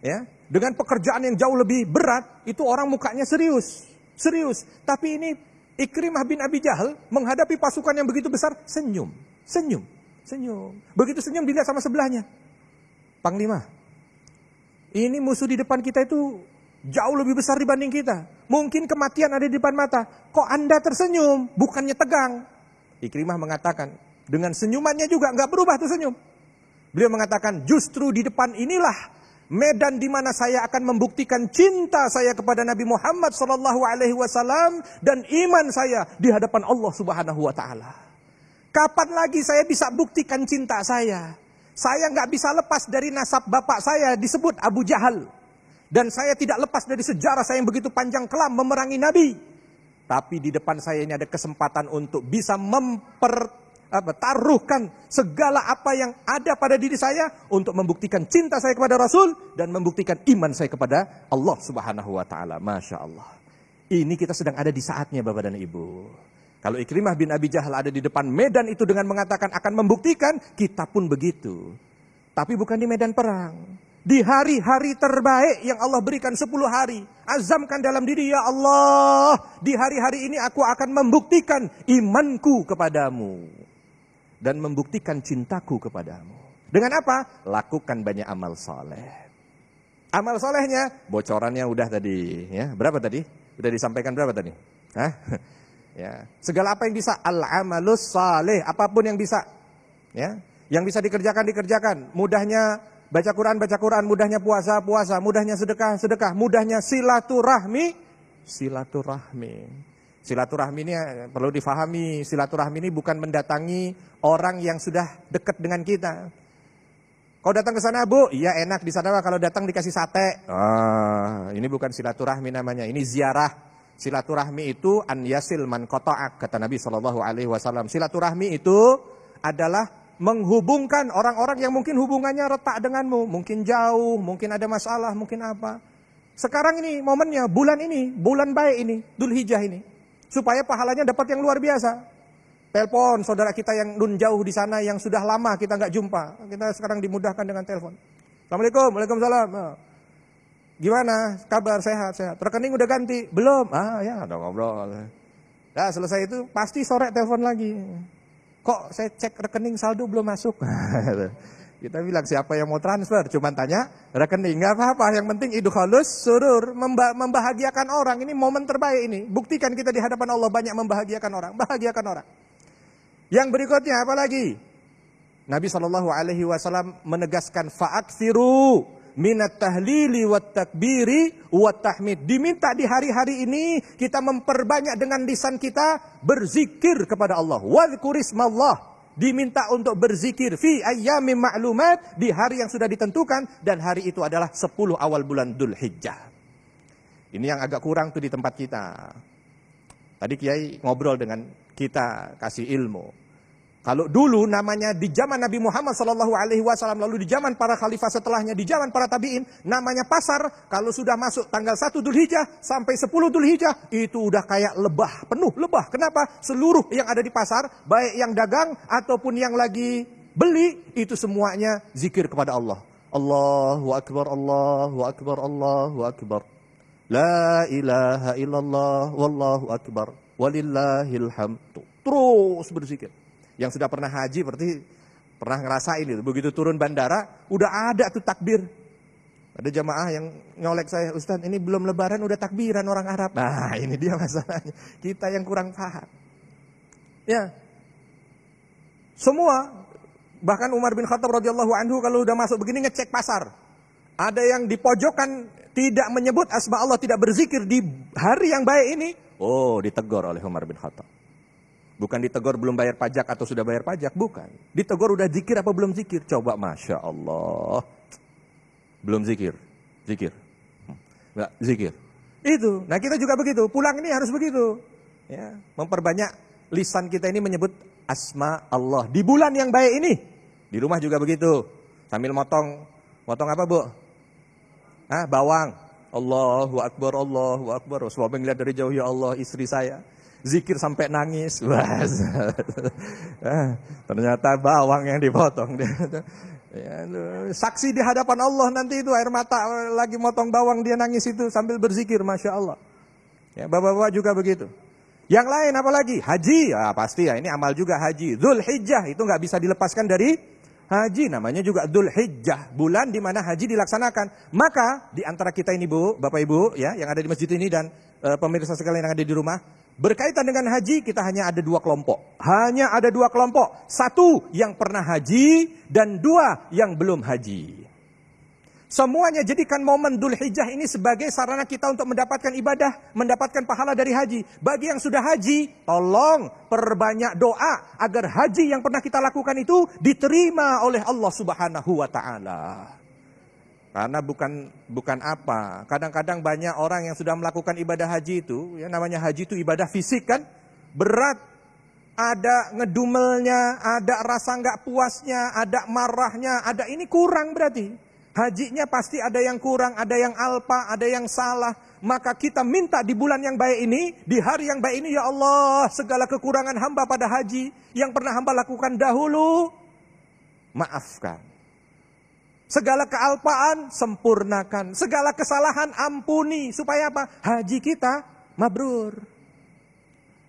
ya, dengan pekerjaan yang jauh lebih berat, itu orang mukanya serius. Serius. Tapi ini Ikrimah bin Abi Jahal menghadapi pasukan yang begitu besar, senyum. Begitu senyum dilihat sama sebelahnya. Panglima, ini musuh di depan kita itu jauh lebih besar dibanding kita. Mungkin kematian ada di depan mata. Kok Anda tersenyum, bukannya tegang? Ikrimah mengatakan, dengan senyumannya juga nggak berubah tuh senyum. Beliau mengatakan, justru di depan inilah medan di mana saya akan membuktikan cinta saya kepada Nabi Muhammad SAW dan iman saya di hadapan Allah Subhanahu Wa Taala. Kapan lagi saya bisa buktikan cinta saya? Saya nggak bisa lepas dari nasab bapak saya disebut Abu Jahal, dan saya tidak lepas dari sejarah saya yang begitu panjang kelam memerangi Nabi. Tapi di depan saya ini ada kesempatan untuk bisa taruhkan segala apa yang ada pada diri saya untuk membuktikan cinta saya kepada Rasul dan membuktikan iman saya kepada Allah Subhanahu Wa Taala. Masya Allah. Ini kita sedang ada di saatnya Bapak dan Ibu. Kalau Ikrimah bin Abi Jahal ada di depan medan itu dengan mengatakan akan membuktikan, kita pun begitu. Tapi bukan di medan perang. Di hari-hari terbaik yang Allah berikan 10 hari. Azamkan dalam diri, ya Allah, di hari-hari ini aku akan membuktikan imanku kepadamu. Dan membuktikan cintaku kepadamu. Dengan apa? Lakukan banyak amal soleh. Amal solehnya, bocorannya udah tadi. Ya, berapa tadi? Udah disampaikan berapa tadi? Hah? Ya, segala apa yang bisa, al-amalus saleh, apapun yang bisa. Ya, yang bisa dikerjakan. Mudahnya baca Quran, mudahnya puasa, mudahnya sedekah, mudahnya silaturahmi. Silaturahmi ini perlu difahami, silaturahmi ini bukan mendatangi orang yang sudah dekat dengan kita. Kau datang ke sana Bu, iya enak di sana kalau datang dikasih sate. Ini bukan silaturahmi namanya, ini ziarah. Silaturahmi itu an yasil man qata'ak, kata Nabi SAW. Silaturahmi itu adalah menghubungkan orang-orang yang mungkin hubungannya retak denganmu, mungkin jauh, mungkin ada masalah, mungkin apa. Sekarang ini momennya, bulan ini, bulan baik ini, Dzulhijjah ini. Supaya pahalanya dapat yang luar biasa. Telepon saudara kita yang nun jauh di sana yang sudah lama kita nggak jumpa. Kita sekarang dimudahkan dengan telepon. Assalamualaikum, waalaikumsalam. Gimana? Kabar sehat? Rekening udah ganti? Belum? Ya, udah ngobrol. Nah, selesai itu pasti sore telepon lagi. Kok saya cek rekening saldo belum masuk? Kita bilang siapa yang mau transfer, cuman tanya rekening, nggak apa-apa. Yang penting idkhalus surur, membahagiakan orang. Ini momen terbaik ini. Buktikan kita di hadapan Allah banyak membahagiakan orang, bahagiakan orang. Yang berikutnya apa lagi? Nabi SAW menegaskan fa'aksiru minat tahlili wat takbiri wat tahmid. Diminta di hari-hari ini kita memperbanyak dengan lisan kita berzikir kepada Allah. Wadhkurismallah. Diminta untuk berzikir fi ayyamin ma'lumat, di hari yang sudah ditentukan, dan hari itu adalah 10 awal bulan Dzulhijjah. Ini yang agak kurang tuh di tempat kita. Tadi Kiai ngobrol dengan kita, kasih ilmu. Kalau dulu namanya di zaman Nabi Muhammad SAW, lalu di zaman para khalifah setelahnya, di zaman para tabi'in, namanya pasar. Kalau sudah masuk tanggal 1 Dzulhijjah sampai 10 Dzulhijjah, itu udah kayak lebah, penuh lebah. Kenapa? Seluruh yang ada di pasar, baik yang dagang ataupun yang lagi beli, itu semuanya zikir kepada Allah. Allahu Akbar, Allahu Akbar, Allahu Akbar. La ilaha illallah, wallahu akbar, walillahil hamd. Terus berzikir. Yang sudah pernah haji berarti pernah ngerasain itu. Begitu turun bandara, udah ada tuh takbir. Ada jamaah yang nyolek saya, Ustaz ini belum lebaran udah takbiran orang Arab. Nah ini dia masalahnya. Kita yang kurang paham. Ya, semua, bahkan Umar bin Khattab radhiyallahu anhu kalau udah masuk begini ngecek pasar. Ada yang di pojokan tidak menyebut asma Allah, tidak berzikir di hari yang baik ini. Oh, ditegur oleh Umar bin Khattab. Bukan ditegur belum bayar pajak atau sudah bayar pajak, bukan. Ditegur udah zikir apa belum zikir. Coba Masya Allah. Belum zikir. Zikir. Nggak, zikir. Itu. Nah kita juga begitu. Pulang ini harus begitu. Ya, memperbanyak lisan kita ini menyebut asma Allah. Di bulan yang baik ini. Di rumah juga begitu. Sambil motong. Motong apa Bu? Bawang. Allahu Akbar, Allahu Akbar. Suami ngeliat dari jauh, ya Allah istri saya. Zikir sampai nangis. Ternyata bawang yang dipotong. Ya, saksi di hadapan Allah nanti itu air mata lagi motong bawang dia nangis itu sambil berzikir, Masya Allah. Ya, bapak-bapak juga begitu. Yang lain apa lagi? Haji, ya pasti ya ini amal juga haji. Dzulhijjah itu nggak bisa dilepaskan dari haji. Namanya juga Dzulhijjah, bulan di mana haji dilaksanakan. Maka di antara kita ini Bu, Bapak Ibu ya yang ada di masjid ini dan pemirsa sekalian yang ada di rumah, berkaitan dengan haji kita hanya ada 2 kelompok. Hanya ada 2 kelompok. 1 yang pernah haji dan 2 yang belum haji. Semuanya jadikan momen Dzulhijjah ini sebagai sarana kita untuk mendapatkan ibadah, mendapatkan pahala dari haji. Bagi yang sudah haji, tolong perbanyak doa agar haji yang pernah kita lakukan itu diterima oleh Allah Subhanahu wa taala. Karena bukan apa. Kadang-kadang banyak orang yang sudah melakukan ibadah haji itu, ya namanya haji itu ibadah fisik kan, berat, ada ngedumelnya, ada rasa nggak puasnya, ada marahnya, ada ini kurang berarti. Hajinya pasti ada yang kurang, ada yang alpa, ada yang salah. Maka kita minta di bulan yang baik ini, di hari yang baik ini, ya Allah, segala kekurangan hamba pada haji yang pernah hamba lakukan dahulu, maafkan. Segala kealpaan, sempurnakan. Segala kesalahan, ampuni. Supaya apa? Haji kita mabrur.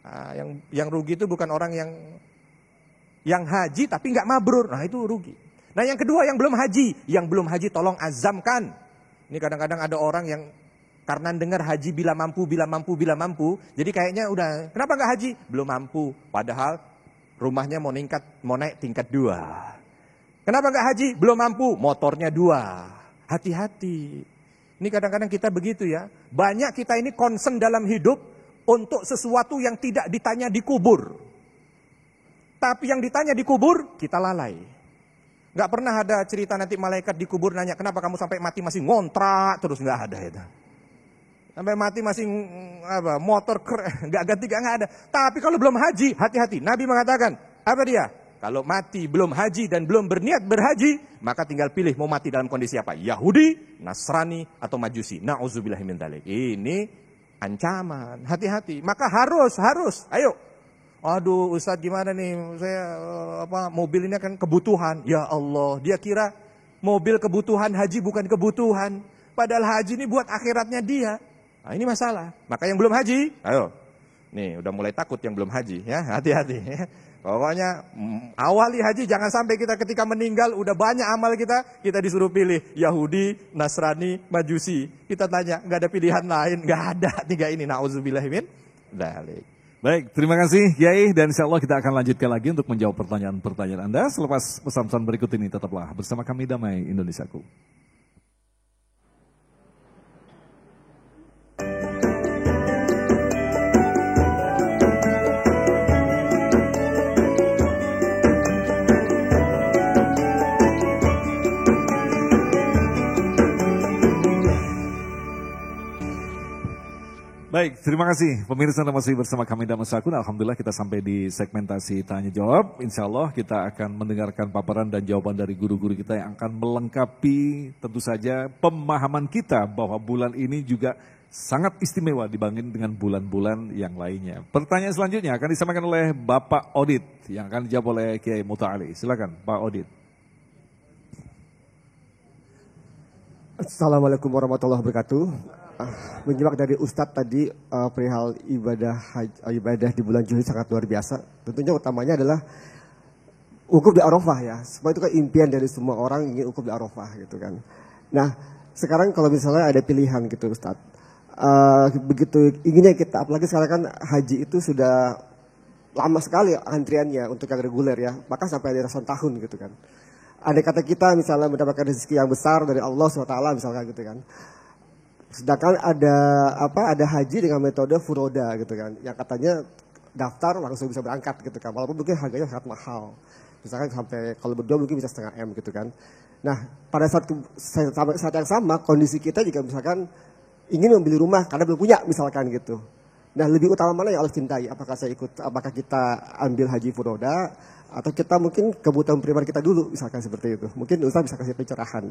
Nah, yang rugi itu bukan orang yang haji tapi nggak mabrur. Nah itu rugi. Nah yang kedua yang belum haji. Yang belum haji tolong azamkan. Ini kadang-kadang ada orang yang karena dengar haji bila mampu, bila mampu, bila mampu. Jadi kayaknya udah, kenapa nggak haji? Belum mampu. Padahal rumahnya mau naik tingkat 2. Kenapa nggak haji? Belum mampu, motornya 2. Hati-hati. Ini kadang-kadang kita begitu ya. Banyak kita ini concern dalam hidup untuk sesuatu yang tidak ditanya di kubur. Tapi yang ditanya di kubur, kita lalai. Nggak pernah ada cerita nanti malaikat di kubur nanya, kenapa kamu sampai mati masih ngontrak? Terus nggak ada itu. Sampai mati masih motor nggak ganti, nggak ada. Tapi kalau belum haji, hati-hati. Nabi mengatakan, apa dia? Kalau mati belum haji dan belum berniat berhaji, maka tinggal pilih mau mati dalam kondisi apa? Yahudi, Nasrani, atau Majusi. Na'udzubillahi min dzalik. Ini ancaman. Hati-hati. Maka harus. Ayo. Aduh, Ustaz gimana nih? Saya mobil ini kan kebutuhan. Ya Allah, dia kira mobil kebutuhan, haji bukan kebutuhan. Padahal haji ini buat akhiratnya dia. Nah, ini masalah. Maka yang belum haji, ayo. Nih, udah mulai takut yang belum haji ya, hati-hati ya. Pokoknya awali haji jangan sampai kita ketika meninggal udah banyak amal kita disuruh pilih Yahudi, Nasrani, Majusi. Kita tanya, nggak ada pilihan lain, nggak ada 3 ini. Nauzubillah min dzalik. Baik, terima kasih Kiai dan insya Allah kita akan lanjutkan lagi untuk menjawab pertanyaan-pertanyaan Anda selepas pesan-pesan berikut ini. Tetaplah bersama kami Damai Indonesiaku. Baik, terima kasih pemirsa Anda masih bersama kami Damai Indonesiaku. Alhamdulillah kita sampai di segmentasi tanya jawab. Insya Allah kita akan mendengarkan paparan dan jawaban dari guru-guru kita yang akan melengkapi tentu saja pemahaman kita bahwa bulan ini juga sangat istimewa dibanding dengan bulan-bulan yang lainnya. Pertanyaan selanjutnya akan disampaikan oleh Bapak Odit yang akan dijawab oleh Kiai Muta'ali. Silakan Pak Odit. Assalamualaikum warahmatullahi wabarakatuh. Menyimak dari Ustadz tadi perihal ibadah di bulan Juli sangat luar biasa. Tentunya utamanya adalah wukuf di Arafah ya. Sebab itu kan impian dari semua orang ingin wukuf di Arafah gitu kan. Nah sekarang kalau misalnya ada pilihan gitu Ustadz. Begitu inginnya kita, apalagi sekarang kan haji itu sudah lama sekali antriannya untuk yang reguler ya. Bahkan sampai ada ratusan tahun gitu kan. Andai kata kita misalnya mendapatkan rezeki yang besar dari Allah SWT misalkan gitu kan. Sedangkan ada haji dengan metode furoda gitu kan, yang katanya daftar langsung bisa berangkat gitu kan, walaupun mungkin harganya sangat mahal, misalkan sampai kalau berdua mungkin bisa 0,5 M gitu kan. Nah pada saat yang sama kondisi kita juga misalkan ingin membeli rumah karena belum punya misalkan gitu. Nah lebih utama mana yang Allah cintai? Apakah kita ambil haji furoda atau kita mungkin kebutuhan pribadi kita dulu misalkan seperti itu. Mungkin Ustaz bisa kasih pencerahan.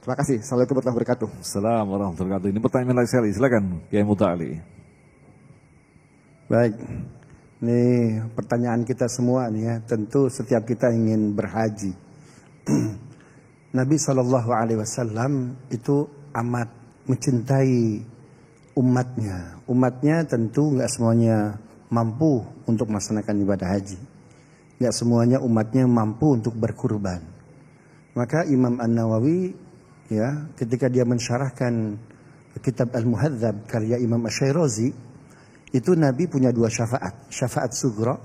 Terima kasih. Assalamualaikum warahmatullahi wabarakatuh. Assalamualaikum warahmatullahi wabarakatuh. Ini pertanyaan menarik sekali. Silakan Kiai Muta'ali. Baik, ini pertanyaan kita semua nih ya. Tentu setiap kita ingin berhaji. Nabi SAW itu amat mencintai umatnya. Umatnya tentu nggak semuanya mampu untuk melaksanakan ibadah haji. Nggak semuanya umatnya mampu untuk berkurban. Maka Imam An-Nawawi ya ketika dia mensyarahkan kitab Al-Muhadzab karya Imam Asy-Syairazi, itu Nabi punya 2 syafaat. Syafaat sughra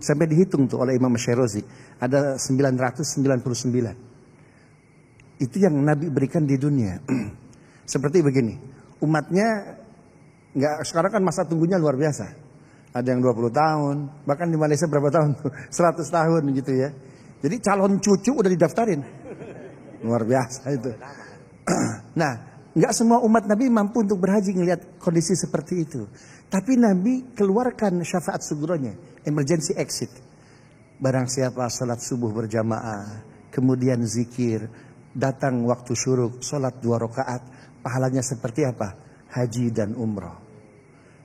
sampai dihitung tuh oleh Imam Asy-Syairazi ada 999. Itu yang Nabi berikan di dunia. Seperti begini, umatnya nggak, sekarang kan masa tunggunya luar biasa. Ada yang 20 tahun, bahkan di Malaysia berapa tahun? 100 tahun gitu ya. Jadi calon cucu udah didaftarin. Luar biasa itu. Nah, nggak semua umat Nabi mampu untuk berhaji ngelihat kondisi seperti itu. Tapi Nabi keluarkan syafaat sughronya, emergency exit. Barang siapa salat subuh berjamaah, kemudian zikir, datang waktu syuruk, salat 2 rakaat, pahalanya seperti apa? Haji dan umrah.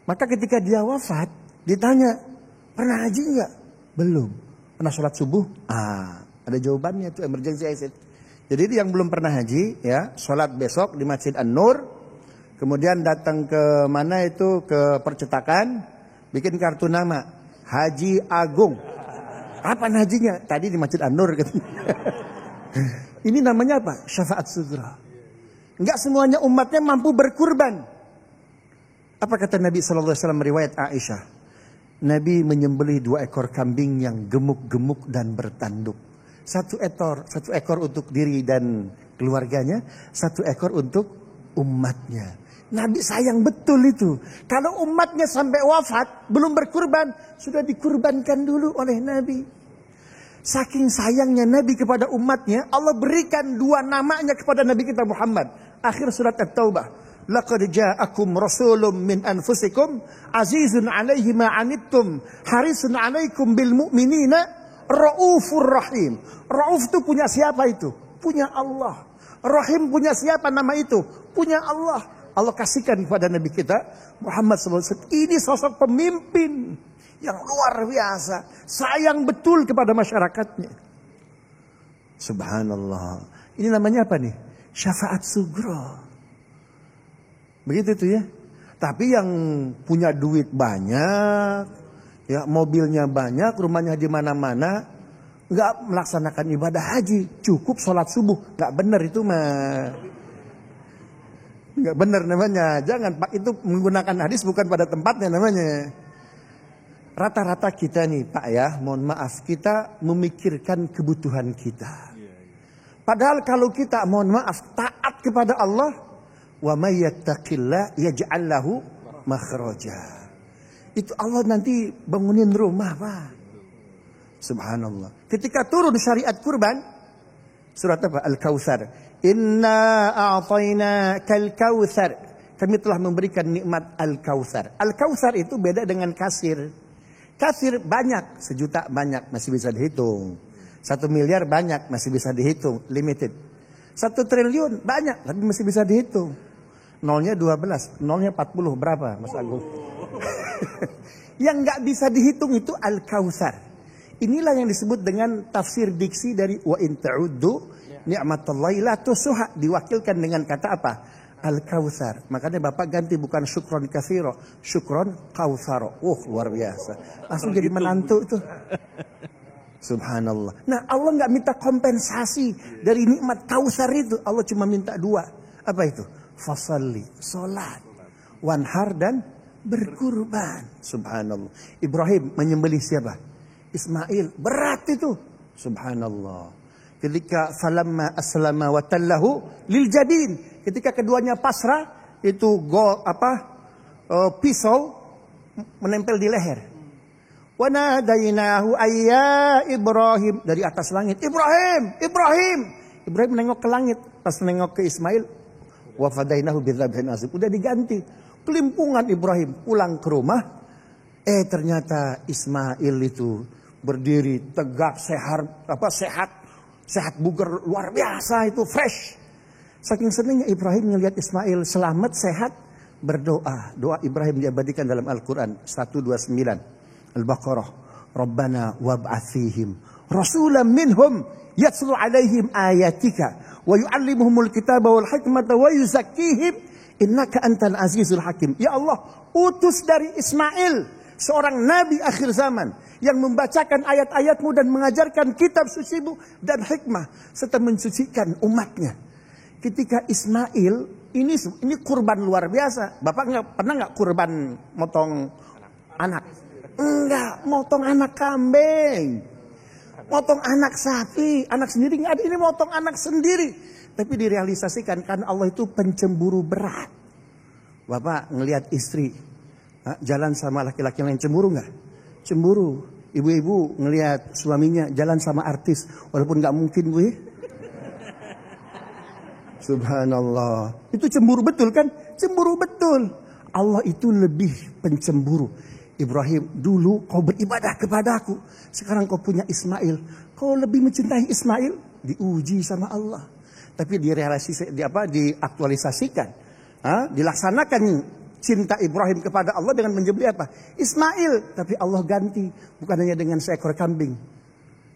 Maka ketika dia wafat, ditanya, pernah haji enggak? Belum. Pernah sholat subuh? Ada jawabannya itu emergency exit. Jadi yang belum pernah haji ya, sholat besok di Masjid An-Nur, kemudian datang ke mana itu, ke percetakan, bikin kartu nama, Haji Agung. Kapan hajinya? Tadi di Masjid An-Nur. Ini namanya apa? Syafaat sughra. Enggak semuanya umatnya mampu berkurban. Apa kata Nabi SAW riwayat Aisyah? Nabi menyembelih 2 ekor kambing yang gemuk-gemuk dan bertanduk. 1 ekor untuk diri dan keluarganya, 1 ekor untuk umatnya. Nabi sayang betul itu. Kalau umatnya sampai wafat belum berkurban, sudah dikurbankan dulu oleh Nabi. Saking sayangnya Nabi kepada umatnya, Allah berikan 2 namanya kepada Nabi kita Muhammad. Akhir surat At-Taubah. Laqad ja'akum rasulun min anfusikum azizun 'alaihi ma 'anittum harisun 'alaikum bil mu'minina raufur rahim. Rauf itu punya siapa itu? Punya Allah. Rahim punya siapa nama itu? Punya Allah. Allah kasihkan kepada Nabi kita Muhammad SAW. Ini sosok pemimpin yang luar biasa, sayang betul kepada masyarakatnya. Subhanallah. Ini namanya apa nih? Syafaat sughra. Begitu itu ya. Tapi yang punya duit banyak, ya mobilnya banyak, rumahnya di mana-mana, nggak melaksanakan ibadah haji, cukup sholat subuh, nggak benar itu mah. Nggak benar namanya. Jangan Pak, itu menggunakan hadis bukan pada tempatnya namanya. Rata-rata kita nih Pak ya, mohon maaf, kita memikirkan kebutuhan kita. Padahal kalau kita mohon maaf taat kepada Allah, wa may yattaqillah yaj'al lahu makhraja. Itu Allah nanti bangunin rumah Pak. Subhanallah. Ketika turun syariat kurban, surat apa? Al-Kautsar. Inna a'tayna kal kautsar. Kami telah memberikan nikmat Al-Kautsar. Al-Kautsar itu beda dengan kasir. Kasir banyak, 1 juta banyak, masih bisa dihitung. 1 miliar banyak, masih bisa dihitung, limited. 1 triliun banyak, tapi masih bisa dihitung. Nolnya 12, nolnya 40, berapa Mas Agung? Yang nggak bisa dihitung itu Al-Kautsar. Inilah yang disebut dengan tafsir diksi dari wa in ta'uddu ni'matallahi la tusuha, diwakilkan dengan kata apa? Al-Kautsar. Makanya Bapak ganti bukan syukron katsiro, syukron kautsaro. Luar biasa. Langsung jadi menantu itu. Subhanallah. Nah, Allah nggak minta kompensasi dari nikmat Kautsar itu. Allah cuma minta 2. Apa itu? Fasalli, salat, wanhar dan berkurban. Subhanallah. Ibrahim menyembelih siapa? Ismail. Berat itu. Subhanallah. Ketika falamma aslama wa tallahu lil jabin, ketika keduanya pasrah, itu pisau menempel di leher. Wa nadainahu ayya Ibrahim, dari atas langit, Ibrahim, Ibrahim. Ibrahim menengok ke langit, pas menengok ke Ismail, wa fadainahu bidzabhin azim, udah diganti. Kelimpungan Ibrahim pulang ke rumah, ternyata Ismail itu berdiri tegak, sehat bugar, luar biasa itu, fresh. Saking senangnya Ibrahim melihat Ismail selamat sehat, berdoa. Doa Ibrahim diabadikan dalam Al-Quran 129 Al-Baqarah. Rabbana wab'ats fihim rasulan minhum yatslu alaihim ayatika wa yu'allimuhumul kitaba wal hikmata wa yuzakkihim innaka antal azizul hakim. Ya Allah, utus dari Ismail seorang nabi akhir zaman yang membacakan ayat-ayatmu dan mengajarkan kitab sucimu dan hikmah serta mensucikan umatnya. Ketika Ismail ini kurban luar biasa. Bapak pernah nggak kurban motong anak? Enggak, motong anak kambing, motong anak sapi, anak sendiri nggak ada. Ini motong anak sendiri, tapi direalisasikan karena Allah itu pencemburu berat. Bapak ngelihat istri jalan sama laki-laki lain, cemburu nggak? Cemburu. Ibu-ibu ngelihat suaminya jalan sama artis, walaupun nggak mungkin Bu. Subhanallah. Itu cemburu betul kan? Cemburu betul. Allah itu lebih pencemburu. Ibrahim, dulu kau beribadah kepadaku, sekarang kau punya Ismail, kau lebih mencintai Ismail. Diuji sama Allah, tapi diaktualisasikan, dilaksanakan cinta Ibrahim kepada Allah dengan menyembelih apa? Ismail. Tapi Allah ganti, bukan hanya dengan seekor kambing.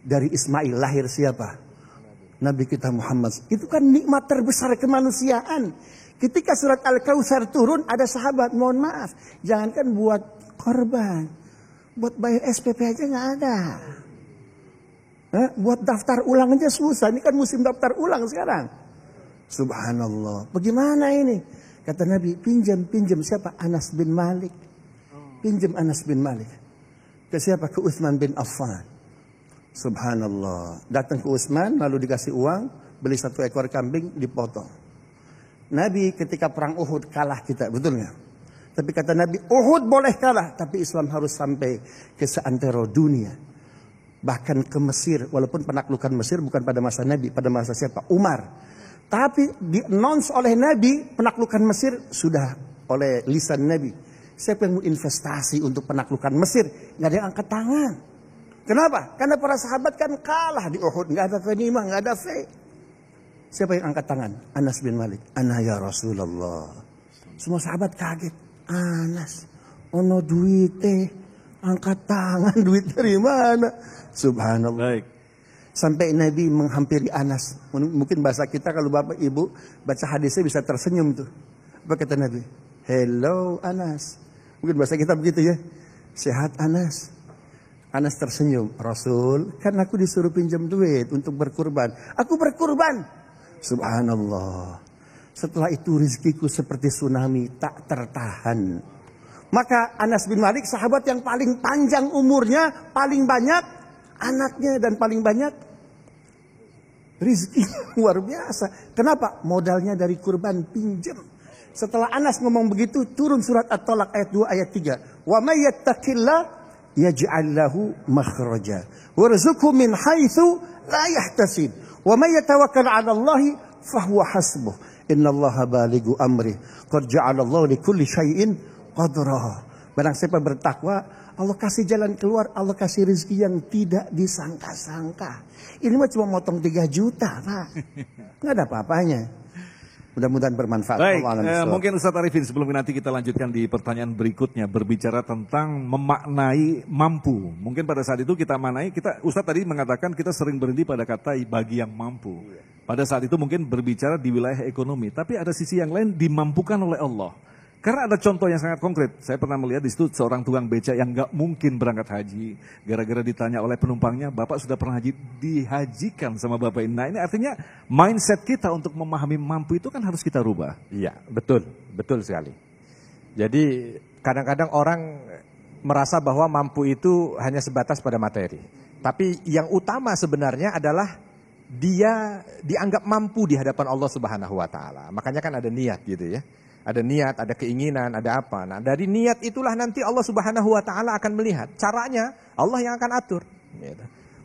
Dari Ismail lahir siapa? Nabi kita Muhammad. Itu kan nikmat terbesar kemanusiaan. Ketika surat Al-Kautsar turun, ada sahabat, mohon maaf, jangankan buat korban, buat bayar SPP aja nggak ada. Buat daftar ulang aja susah. Ini kan musim daftar ulang sekarang. Subhanallah. Bagaimana ini? Kata Nabi, pinjam siapa? Anas bin Malik. Pinjam Anas bin Malik. Ke siapa? Ke Utsman bin Affan. Subhanallah. Datang ke Utsman, lalu dikasih uang, beli 1 ekor kambing, dipotong. Nabi ketika perang Uhud kalah kita, betul nggak? Tapi kata Nabi, Uhud boleh kalah, tapi Islam harus sampai ke seantero dunia. Bahkan ke Mesir, walaupun penaklukan Mesir bukan pada masa Nabi, pada masa siapa? Umar. Tapi di-announce oleh Nabi, penaklukan Mesir sudah oleh lisan Nabi. Siapa yang mau investasi untuk penaklukan Mesir? Nggak ada yang angkat tangan. Kenapa? Karena para sahabat kan kalah di Uhud. Nggak ada ghanimah, nggak ada fee. Siapa yang angkat tangan? Anas bin Malik. Ana ya Rasulullah. Semua sahabat kaget. Anas, ono duite, angkat tangan, duit dari mana? Subhanallah. Baik. Sampai Nabi menghampiri Anas. Mungkin bahasa kita kalau bapak ibu baca hadisnya bisa tersenyum tuh. Apa kata Nabi? Hello Anas. Mungkin bahasa kita begitu ya. Sehat Anas. Anas tersenyum. Rasul, kan aku disuruh pinjam duit untuk berkurban. Aku berkurban. Subhanallah. Setelah itu rizkiku seperti tsunami tak tertahan. Maka Anas bin Malik sahabat yang paling panjang umurnya, paling banyak anaknya dan paling banyak rizki luar biasa. Kenapa? Modalnya dari kurban pinjam. Setelah Anas ngomong begitu, turun surat At-Talaq ayat 2 ayat 3. Wa may yattaqillah yaj'al lahu makhraja warzuqhu min haitsu la yahtasib. Wa may yatawakkal 'ala Allah fahuwa hasbuh. Innallaha balighu amri. Qad ja'ala Allah likulli syai'in qadra. Barang siapa bertakwa, Allah kasih jalan keluar, Allah kasih rezeki yang tidak disangka-sangka. Ini mah cuma motong 3 juta, Pak. Nggak ada apa-apanya. Mudah-mudahan bermanfaat. Baik, mungkin Ustaz Arifin sebelum nanti kita lanjutkan di pertanyaan berikutnya berbicara tentang memaknai mampu. Mungkin pada saat itu kita maknai, Ustaz tadi mengatakan kita sering berhenti pada kata bagi yang mampu. Pada saat itu mungkin berbicara di wilayah ekonomi, tapi ada sisi yang lain dimampukan oleh Allah. Karena ada contoh yang sangat konkret. Saya pernah melihat di situ seorang tukang beca yang nggak mungkin berangkat haji. Gara-gara ditanya oleh penumpangnya, Bapak sudah pernah haji? Dihajikan sama Bapak ini. Nah ini artinya mindset kita untuk memahami mampu itu kan harus kita rubah. Iya, betul. Betul sekali. Jadi kadang-kadang orang merasa bahwa mampu itu hanya sebatas pada materi. Tapi yang utama sebenarnya adalah dia dianggap mampu di hadapan Allah Subhanahu wa taala. Makanya kan ada niat gitu ya. Ada niat, ada keinginan, ada apa. Nah dari niat itulah nanti Allah Subhanahu wa ta'ala akan melihat. Caranya Allah yang akan atur.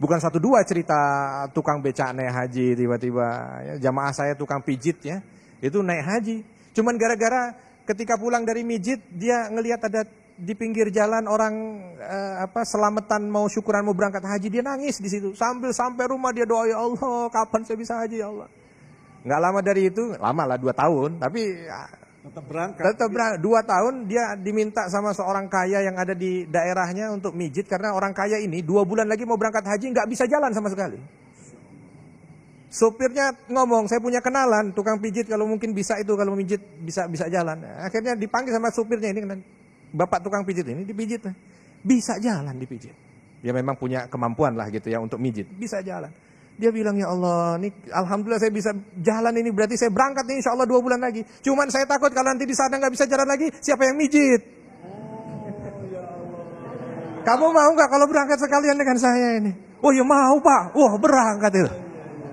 Bukan 1-2 cerita tukang becak naik haji tiba-tiba. Ya, jamaah saya tukang pijit ya. Itu naik haji. Cuman gara-gara ketika pulang dari mijit dia ngelihat ada di pinggir jalan orang selamatan mau syukuran mau berangkat haji. Dia nangis di situ. Sampai rumah dia doa, ya Allah kapan saya bisa haji ya Allah. Nggak lama dari itu, lama lah 2 tahun. Tapi Tetap berangkat. 2 tahun dia diminta sama seorang kaya yang ada di daerahnya untuk mijit. Karena orang kaya ini 2 bulan lagi mau berangkat haji nggak bisa jalan sama sekali. Sopirnya ngomong, saya punya kenalan tukang pijit kalau mungkin bisa itu kalau mijit bisa jalan. Akhirnya dipanggil sama supirnya ini, bapak tukang pijit ini dipijit. Bisa jalan dipijit. Dia memang punya kemampuan lah gitu ya untuk mijit. Bisa jalan. Dia bilang, ya Allah, nih alhamdulillah saya bisa jalan ini, berarti saya berangkat nih insya Allah 2 bulan lagi. Cuman saya takut kalau nanti di sana nggak bisa jalan lagi, siapa yang mijit? Kamu mau nggak kalau berangkat sekalian dengan saya ini? Oh ya mau Pak, wah berangkat itu.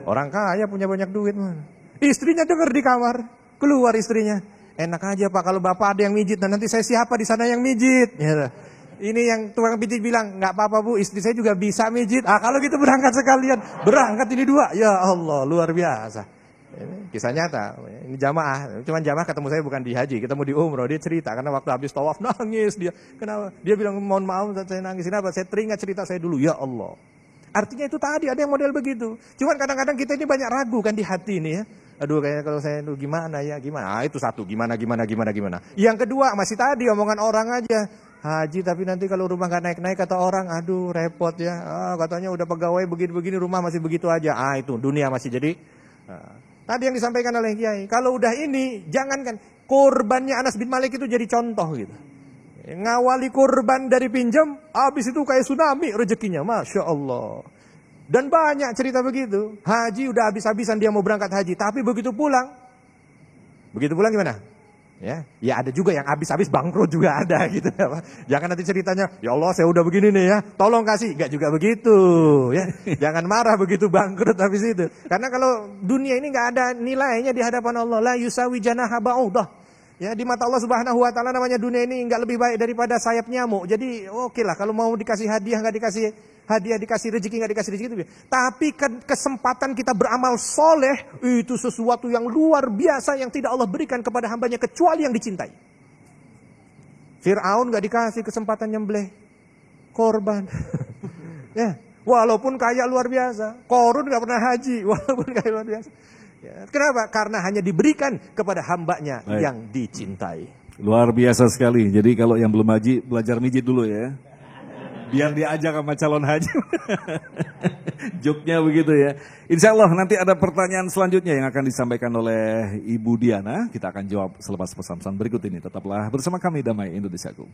Orang kaya punya banyak duit mana? Istrinya dengar di kamar, keluar istrinya. Enak aja Pak kalau Bapak ada yang mijit, dan nanti saya siapa di sana yang mijit? Ya. Ini yang tukang pijit bilang, nggak apa-apa Bu, istri saya juga bisa mijit. Kalau gitu berangkat sekalian. Berangkat ini 2. Ya Allah, luar biasa. Ini kisah nyata. Ini jamaah. Cuman jamaah ketemu saya bukan di haji, ketemu di umroh. Dia cerita, karena waktu habis tawaf nangis dia. Kenapa? Dia bilang, mohon maaf saya nangis. Kenapa? Saya teringat cerita saya dulu. Ya Allah. Artinya itu tadi, ada yang model begitu. Cuman kadang-kadang kita ini banyak ragu kan di hati ini ya. Aduh kayaknya kalau saya itu gimana ya, gimana. Itu satu, gimana. Yang kedua, masih tadi omongan orang aja. Haji tapi nanti kalau rumah gak naik-naik kata orang, aduh repot ya. Katanya udah pegawai begini-begini rumah masih begitu aja. Itu dunia masih jadi. Tadi yang disampaikan oleh Kiai, kalau udah ini jangankan korbannya Anas bin Malik itu jadi contoh gitu. Ngawali korban dari pinjam, habis itu kayak tsunami rezekinya, Masya Allah. Dan banyak cerita begitu. Haji udah habis-habisan dia mau berangkat haji, tapi begitu pulang gimana? Ya ada juga yang habis-habis bangkrut juga ada gitu ya. Jangan nanti ceritanya, ya Allah saya udah begini nih ya, tolong kasih. Enggak juga begitu ya. Jangan marah begitu bangkrut habis itu. Karena kalau dunia ini enggak ada nilainya di hadapan Allah, la yusawi janaha ba'udah. Ya di mata Allah Subhanahu wa taala namanya dunia ini enggak lebih baik daripada sayap nyamuk. Jadi oke lah kalau mau dikasih hadiah enggak dikasih hadiah, dikasih rezeki nggak dikasih rezeki itu. Tapi kesempatan kita beramal soleh itu sesuatu yang luar biasa yang tidak Allah berikan kepada hambanya kecuali yang dicintai. Fir'aun nggak dikasih kesempatan nyembelih korban. Ya, walaupun kaya luar biasa. Korun nggak pernah haji, walaupun kaya luar biasa. Ya, kenapa? Karena hanya diberikan kepada hambanya yang dicintai. Luar biasa sekali. Jadi kalau yang belum haji belajar mijit dulu ya. Biar diajak sama calon haji. Joknya begitu ya. Insya Allah nanti ada pertanyaan selanjutnya yang akan disampaikan oleh Ibu Diana. Kita akan jawab selepas pesan-pesan berikut ini. Tetaplah bersama kami Damai Indonesiaku.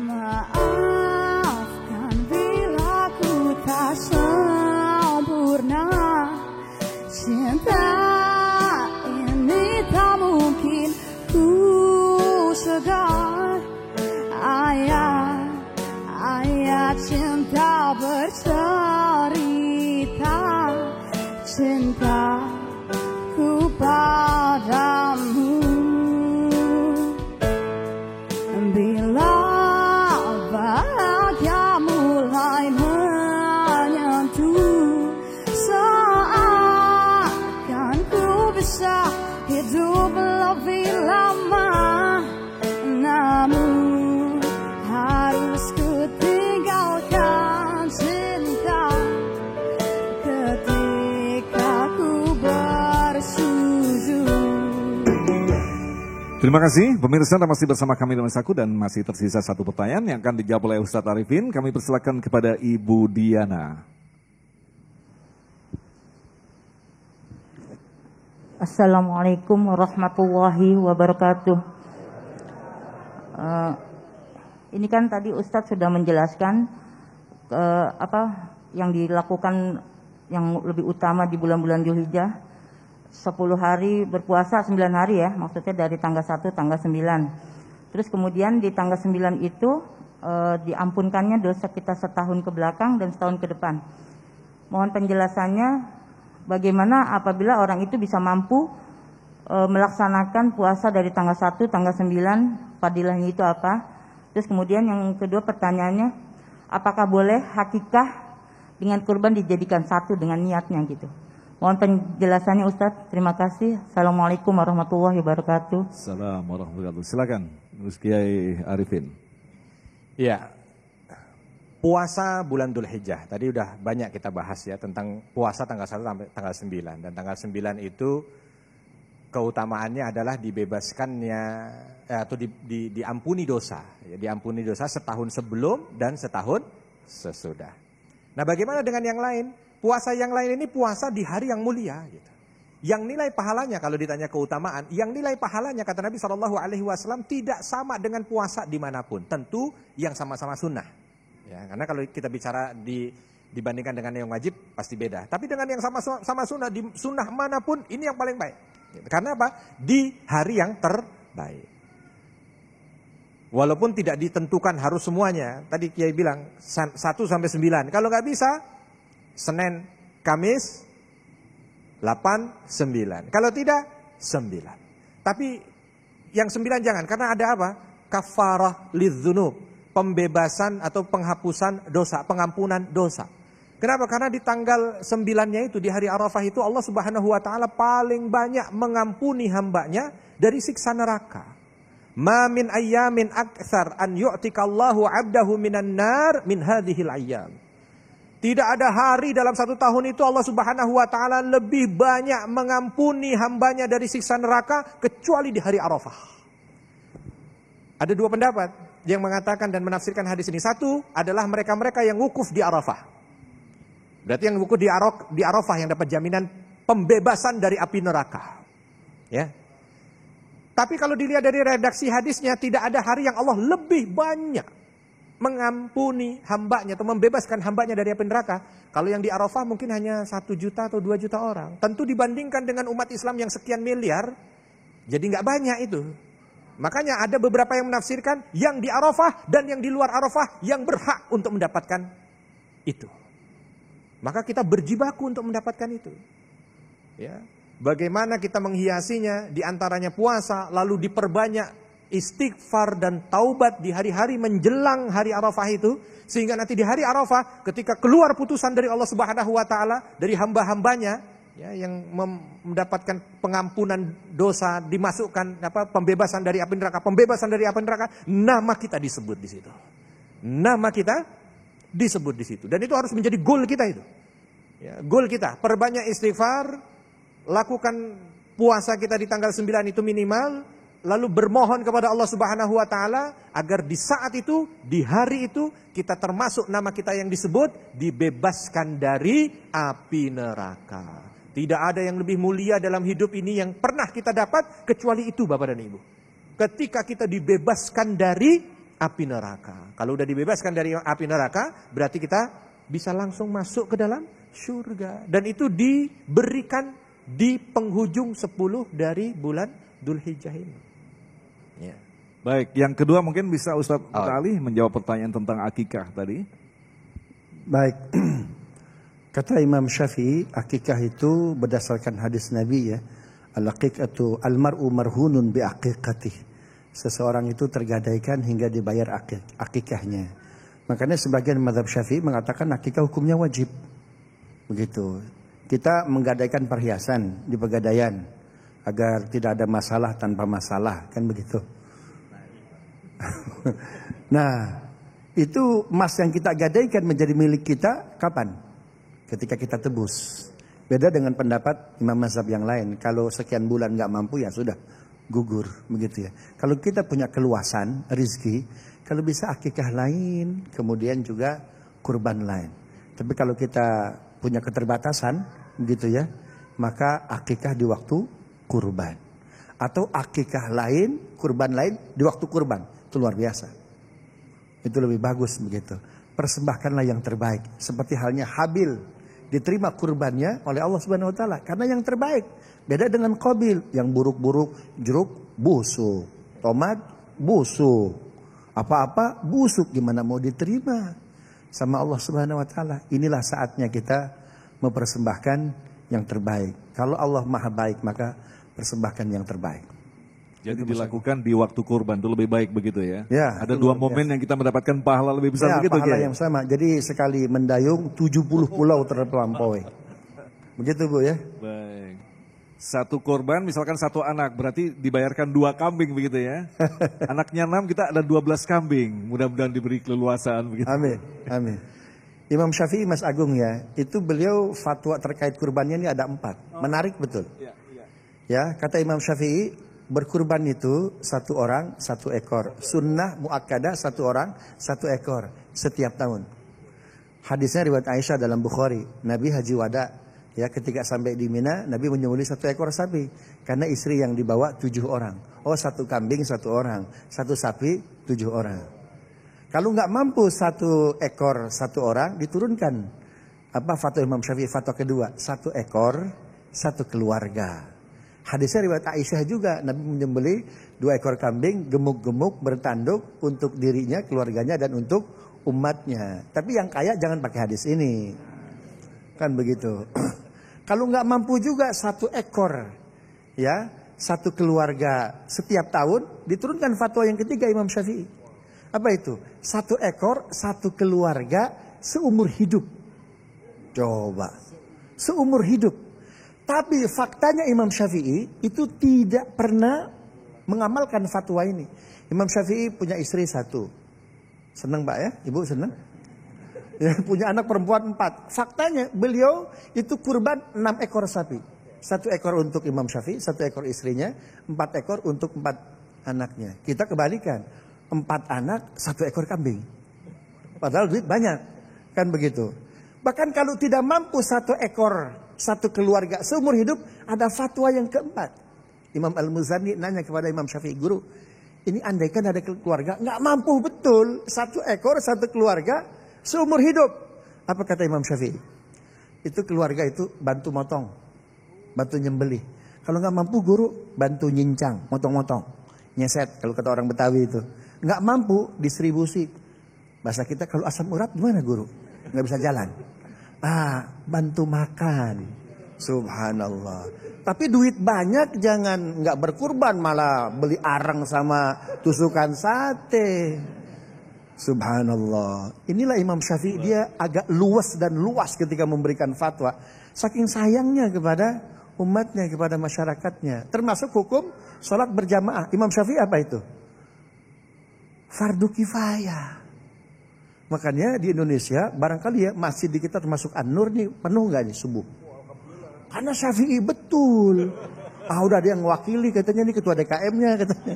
Maafkan bila ku tak sempurna. Cinta ini tak mungkin ku segar. Ayat cinta bercerita, cintaku padamu. Bila bahagia mulai menyentuh, seakan ku bisa hidup lebih lama. Namun harus ku tinggalkan cinta ketika ku bersujud. Terima kasih pemirsa, Anda masih bersama kami dalam Saku dan masih tersisa satu pertanyaan yang akan dijawab oleh Ustadz Arifin. Kami persilakan kepada Ibu Diana. Assalamualaikum warahmatullahi wabarakatuh. Ini kan tadi Ustadz sudah menjelaskan apa yang dilakukan yang lebih utama di bulan-bulan Dzulhijjah. 10 hari berpuasa, 9 hari ya, maksudnya dari tanggal 1 tanggal 9. Terus kemudian di tanggal 9 itu diampunkannya dosa kita setahun ke belakang dan setahun ke depan. Mohon penjelasannya bagaimana apabila orang itu bisa mampu melaksanakan puasa dari tanggal 1 tanggal 9, fadilahnya itu apa? Terus kemudian yang kedua pertanyaannya, apakah boleh hakikah dengan kurban dijadikan satu dengan niatnya gitu? Mohon penjelasannya Ustadz. Terima kasih. Assalamualaikum warahmatullahi wabarakatuh. Assalamualaikum warahmatullahi wabarakatuh. Silakan Gus Kiai Arifin. Iya. Puasa bulan Dzulhijjah. Tadi udah banyak kita bahas ya tentang puasa tanggal 1 sampai tanggal 9. Dan tanggal 9 itu keutamaannya adalah dibebaskannya atau diampuni dosa. Ya, diampuni dosa setahun sebelum dan setahun sesudah. Nah, bagaimana dengan yang lain? Puasa yang lain ini puasa di hari yang mulia gitu. Yang nilai pahalanya kalau ditanya keutamaan, yang nilai pahalanya kata Nabi SAW tidak sama dengan puasa dimanapun. Tentu yang sama-sama sunnah. Ya, karena kalau kita bicara dibandingkan dengan yang wajib pasti beda. Tapi dengan yang sama sunnah, di sunnah manapun ini yang paling baik. Karena apa? Di hari yang terbaik. Walaupun tidak ditentukan harus semuanya. Tadi Kiai bilang 1 sampai 9. Kalau nggak bisa Senin, Kamis 8, 9. Kalau tidak 9. Tapi yang 9 jangan, karena ada apa? Kafarah lidzunub, pembebasan atau penghapusan dosa, pengampunan dosa. Kenapa? Karena di tanggal 9-nya itu, di hari Arafah itu Allah Subhanahu wa taala paling banyak mengampuni hambanya dari siksa neraka. Ma min ayyamin aktsar an yu'tikallahu 'abdahu minan nar min hadhil ayyam. Tidak ada hari dalam 1 tahun itu Allah Subhanahu wa taala lebih banyak mengampuni hambanya dari siksa neraka kecuali di hari Arafah. Ada 2 pendapat yang mengatakan dan menafsirkan hadis ini. Satu adalah mereka-mereka yang wukuf di Arafah. Berarti yang wukuf di Arafah yang dapat jaminan pembebasan dari api neraka. Ya. Tapi kalau dilihat dari redaksi hadisnya, tidak ada hari yang Allah lebih banyak mengampuni hambanya atau membebaskan hambanya dari api neraka. Kalau yang di Arafah mungkin hanya 1 juta atau 2 juta orang. Tentu dibandingkan dengan umat Islam yang sekian miliar, jadi nggak banyak itu. Makanya ada beberapa yang menafsirkan yang di Arafah dan yang di luar Arafah yang berhak untuk mendapatkan itu. Maka kita berjibaku untuk mendapatkan itu. Ya. Bagaimana kita menghiasinya, diantaranya puasa, lalu diperbanyak istighfar dan taubat di hari-hari menjelang hari Arafah itu. Sehingga nanti di hari Arafah ketika keluar putusan dari Allah Subhanahu wa taala, dari hamba-hambanya ya, yang mendapatkan pengampunan dosa, dimasukkan pembebasan dari api neraka, nama kita disebut di situ. Nama kita disebut di situ. Dan itu harus menjadi goal kita itu. Ya, goal kita, perbanyak istighfar, lakukan puasa kita di tanggal 9 itu minimal, lalu bermohon kepada Allah Subhanahu wa taala agar di saat itu, di hari itu kita termasuk nama kita yang disebut dibebaskan dari api neraka. Tidak ada yang lebih mulia dalam hidup ini yang pernah kita dapat kecuali itu Bapak dan Ibu. Ketika kita dibebaskan dari api neraka. Kalau udah dibebaskan dari api neraka, berarti kita bisa langsung masuk ke dalam surga. Dan itu diberikan di penghujung 10 dari bulan Dzulhijjah ini. Ya. Baik, yang kedua mungkin bisa Ustadz Ali menjawab pertanyaan tentang akikah tadi. Baik. Kata Imam Syafi'i, akikah itu berdasarkan hadis Nabi ya. Al-aqiqatu al-mar'u marhunun bi aqiqatih. Seseorang itu tergadaikan hingga dibayar akikahnya. Makanya sebagian mazhab Syafi'i mengatakan akikah hukumnya wajib. Begitu. Kita menggadaikan perhiasan di pegadaian agar tidak ada masalah tanpa masalah, kan begitu. Nah, itu emas yang kita gadaikan menjadi milik kita kapan? Ketika kita tebus. Beda dengan pendapat imam mazhab yang lain. Kalau sekian bulan nggak mampu ya sudah gugur, begitu ya. Kalau kita punya keluasan rizki, kalau bisa akikah lain, kemudian juga kurban lain. Tapi kalau kita punya keterbatasan, begitu ya, maka akikah di waktu kurban. Atau akikah lain, kurban lain di waktu kurban. Itu luar biasa. Itu lebih bagus begitu. Persembahkanlah yang terbaik. Seperti halnya Habil diterima kurbannya oleh Allah Subhanahu wa taala karena yang terbaik. Beda dengan Qabil yang buruk-buruk, jeruk busuk, tomat busuk, apa-apa busuk, gimana mau diterima sama Allah Subhanahu wa taala. Inilah saatnya kita mempersembahkan yang terbaik. Kalau Allah Maha baik, maka persembahkan yang terbaik. Jadi dilakukan di waktu kurban itu lebih baik begitu ya? Ya, ada dua momen yang kita mendapatkan pahala lebih besar ya, begitu pahala ya? yang sama. Jadi sekali mendayung 70 pulau terlampaui. Begitu Bu ya? Baik. Satu korban misalkan satu anak berarti dibayarkan 2 kambing begitu ya? Anaknya 6 kita ada 12 kambing. Mudah-mudahan diberi keleluasaan begitu. Amin. Amin. Imam Syafi'i Mas Agung ya, itu beliau fatwa terkait kurbannya ini ada 4. Menarik betul. Ya, kata Imam Syafi'i, berkurban itu 1 orang 1 ekor. Sunnah muakkadah 1 orang 1 ekor setiap tahun. Hadisnya riwayat Aisyah dalam Bukhari. Nabi haji wada ya, ketika sampai di Mina Nabi menyembelih 1 ekor sapi karena istri yang dibawa 7 orang. Oh, 1 kambing 1 orang, 1 sapi 7 orang. Kalau nggak mampu 1 ekor 1 orang, diturunkan apa fatwa Imam Syafi'i, fatwa kedua 1 ekor 1 keluarga. Hadisnya riwayat Aisyah juga, Nabi menyembelih 2 ekor kambing gemuk-gemuk bertanduk untuk dirinya, keluarganya dan untuk umatnya. Tapi yang kaya jangan pakai hadis ini. Kan begitu. Kalau nggak mampu juga 1 ekor ya, 1 keluarga setiap tahun, diturunkan fatwa yang ketiga Imam Syafi'i. Apa itu? 1 ekor 1 keluarga seumur hidup. Coba. Seumur hidup. Tapi faktanya Imam Syafi'i itu tidak pernah mengamalkan fatwa ini. Imam Syafi'i punya istri 1. Senang Pak ya? Ibu senang? Ya, punya anak perempuan 4. Faktanya beliau itu kurban 6 ekor sapi. 1 ekor untuk Imam Syafi'i, 1 ekor istrinya, 4 ekor untuk 4 anaknya. Kita kebalikan. 4 anak, 1 ekor kambing. Padahal duit banyak. Kan begitu. Bahkan kalau tidak mampu 1 ekor 1 keluarga seumur hidup, ada fatwa yang keempat. Imam Al-Muzani nanya kepada Imam Syafi'i, guru, ini andaikan ada keluarga nggak mampu betul 1 ekor 1 keluarga seumur hidup. Apa kata Imam Syafi'i? Itu keluarga itu bantu motong, bantu nyembelih. Kalau nggak mampu guru bantu nyincang, motong-motong, nyeset. Kalau kata orang Betawi itu nggak mampu distribusi. Bahasa kita kalau asam urat gimana guru? Nggak bisa jalan. Bantu makan. Subhanallah. Tapi duit banyak jangan nggak berkurban, malah beli arang sama tusukan sate. Subhanallah. Inilah Imam Syafi'i, dia agak luas dan luas ketika memberikan fatwa. Saking sayangnya kepada umatnya, kepada masyarakatnya. Termasuk hukum sholat berjamaah. Imam Syafi'i apa itu? Fardu kifayah. Makanya di Indonesia barangkali ya masjid di kita termasuk An-Nur nih penuh nggak nih subuh? Karena Syafi'i betul. Udah dia ngewakili katanya, ini ketua DKM-nya katanya.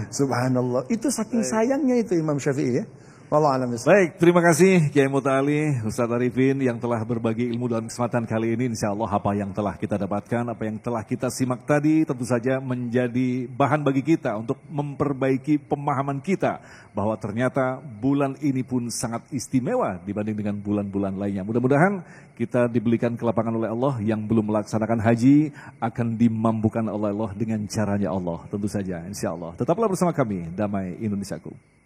Subhanallah. Itu saking sayangnya itu Imam Syafi'i ya. Wallahu a'lam bishawab. Baik, terima kasih Kiai Muta'ali, Ustadz Arifin yang telah berbagi ilmu dalam kesempatan kali ini. Insya Allah apa yang telah kita dapatkan, apa yang telah kita simak tadi tentu saja menjadi bahan bagi kita untuk memperbaiki pemahaman kita bahwa ternyata bulan ini pun sangat istimewa dibanding dengan bulan-bulan lainnya. Mudah-mudahan kita diberikan kelapangan oleh Allah, yang belum melaksanakan haji akan dimampukan oleh Allah dengan caranya Allah. Tentu saja, insya Allah. Tetaplah bersama kami, Damai Indonesiaku.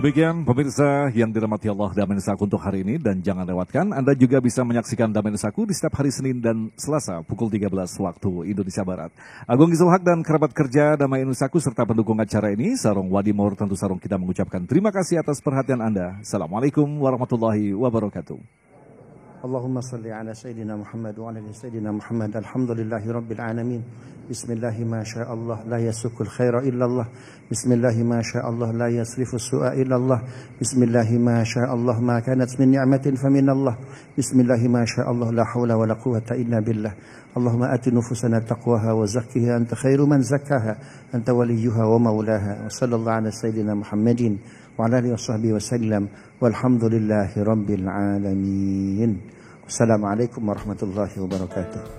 Demikian pemirsa yang dirahmati Allah, Damai Indonesiaku untuk hari ini, dan jangan lewatkan Anda juga bisa menyaksikan Damai Indonesiaku di setiap hari Senin dan Selasa pukul 13 waktu Indonesia Barat. Agung Gizulhak dan kerabat kerja Damai Indonesiaku serta pendukung acara ini, Sarong Wadimor, tentu Sarong kita mengucapkan terima kasih atas perhatian Anda. Assalamualaikum warahmatullahi wabarakatuh. Allahumma salli ala Sayyidina Muhammad wa ala Sayyidina Muhammad. Alhamdulillahi Rabbil Alamin. Bismillahi ma sya'allah la yasukul khaira illallah. Bismillahi ma sya'allah la yasrifu su'a illallah. Bismillahi ma sya'allah ma kanat min ni'matin faminallah. Bismillahi ma sya'allah la hawla wa la quwata illa billah. Allahumma ati nufusana taqwaha wa zakkiha anta khairu man zakkaha anta waliyuha wa maulaha. Wa sallallahu ala Sayyidina Muhammadin wa ala alihi wa sahbihi wa sallam. Walhamdulillahi Rabbil Alamin. Assalamualaikum warahmatullahi wabarakatuh.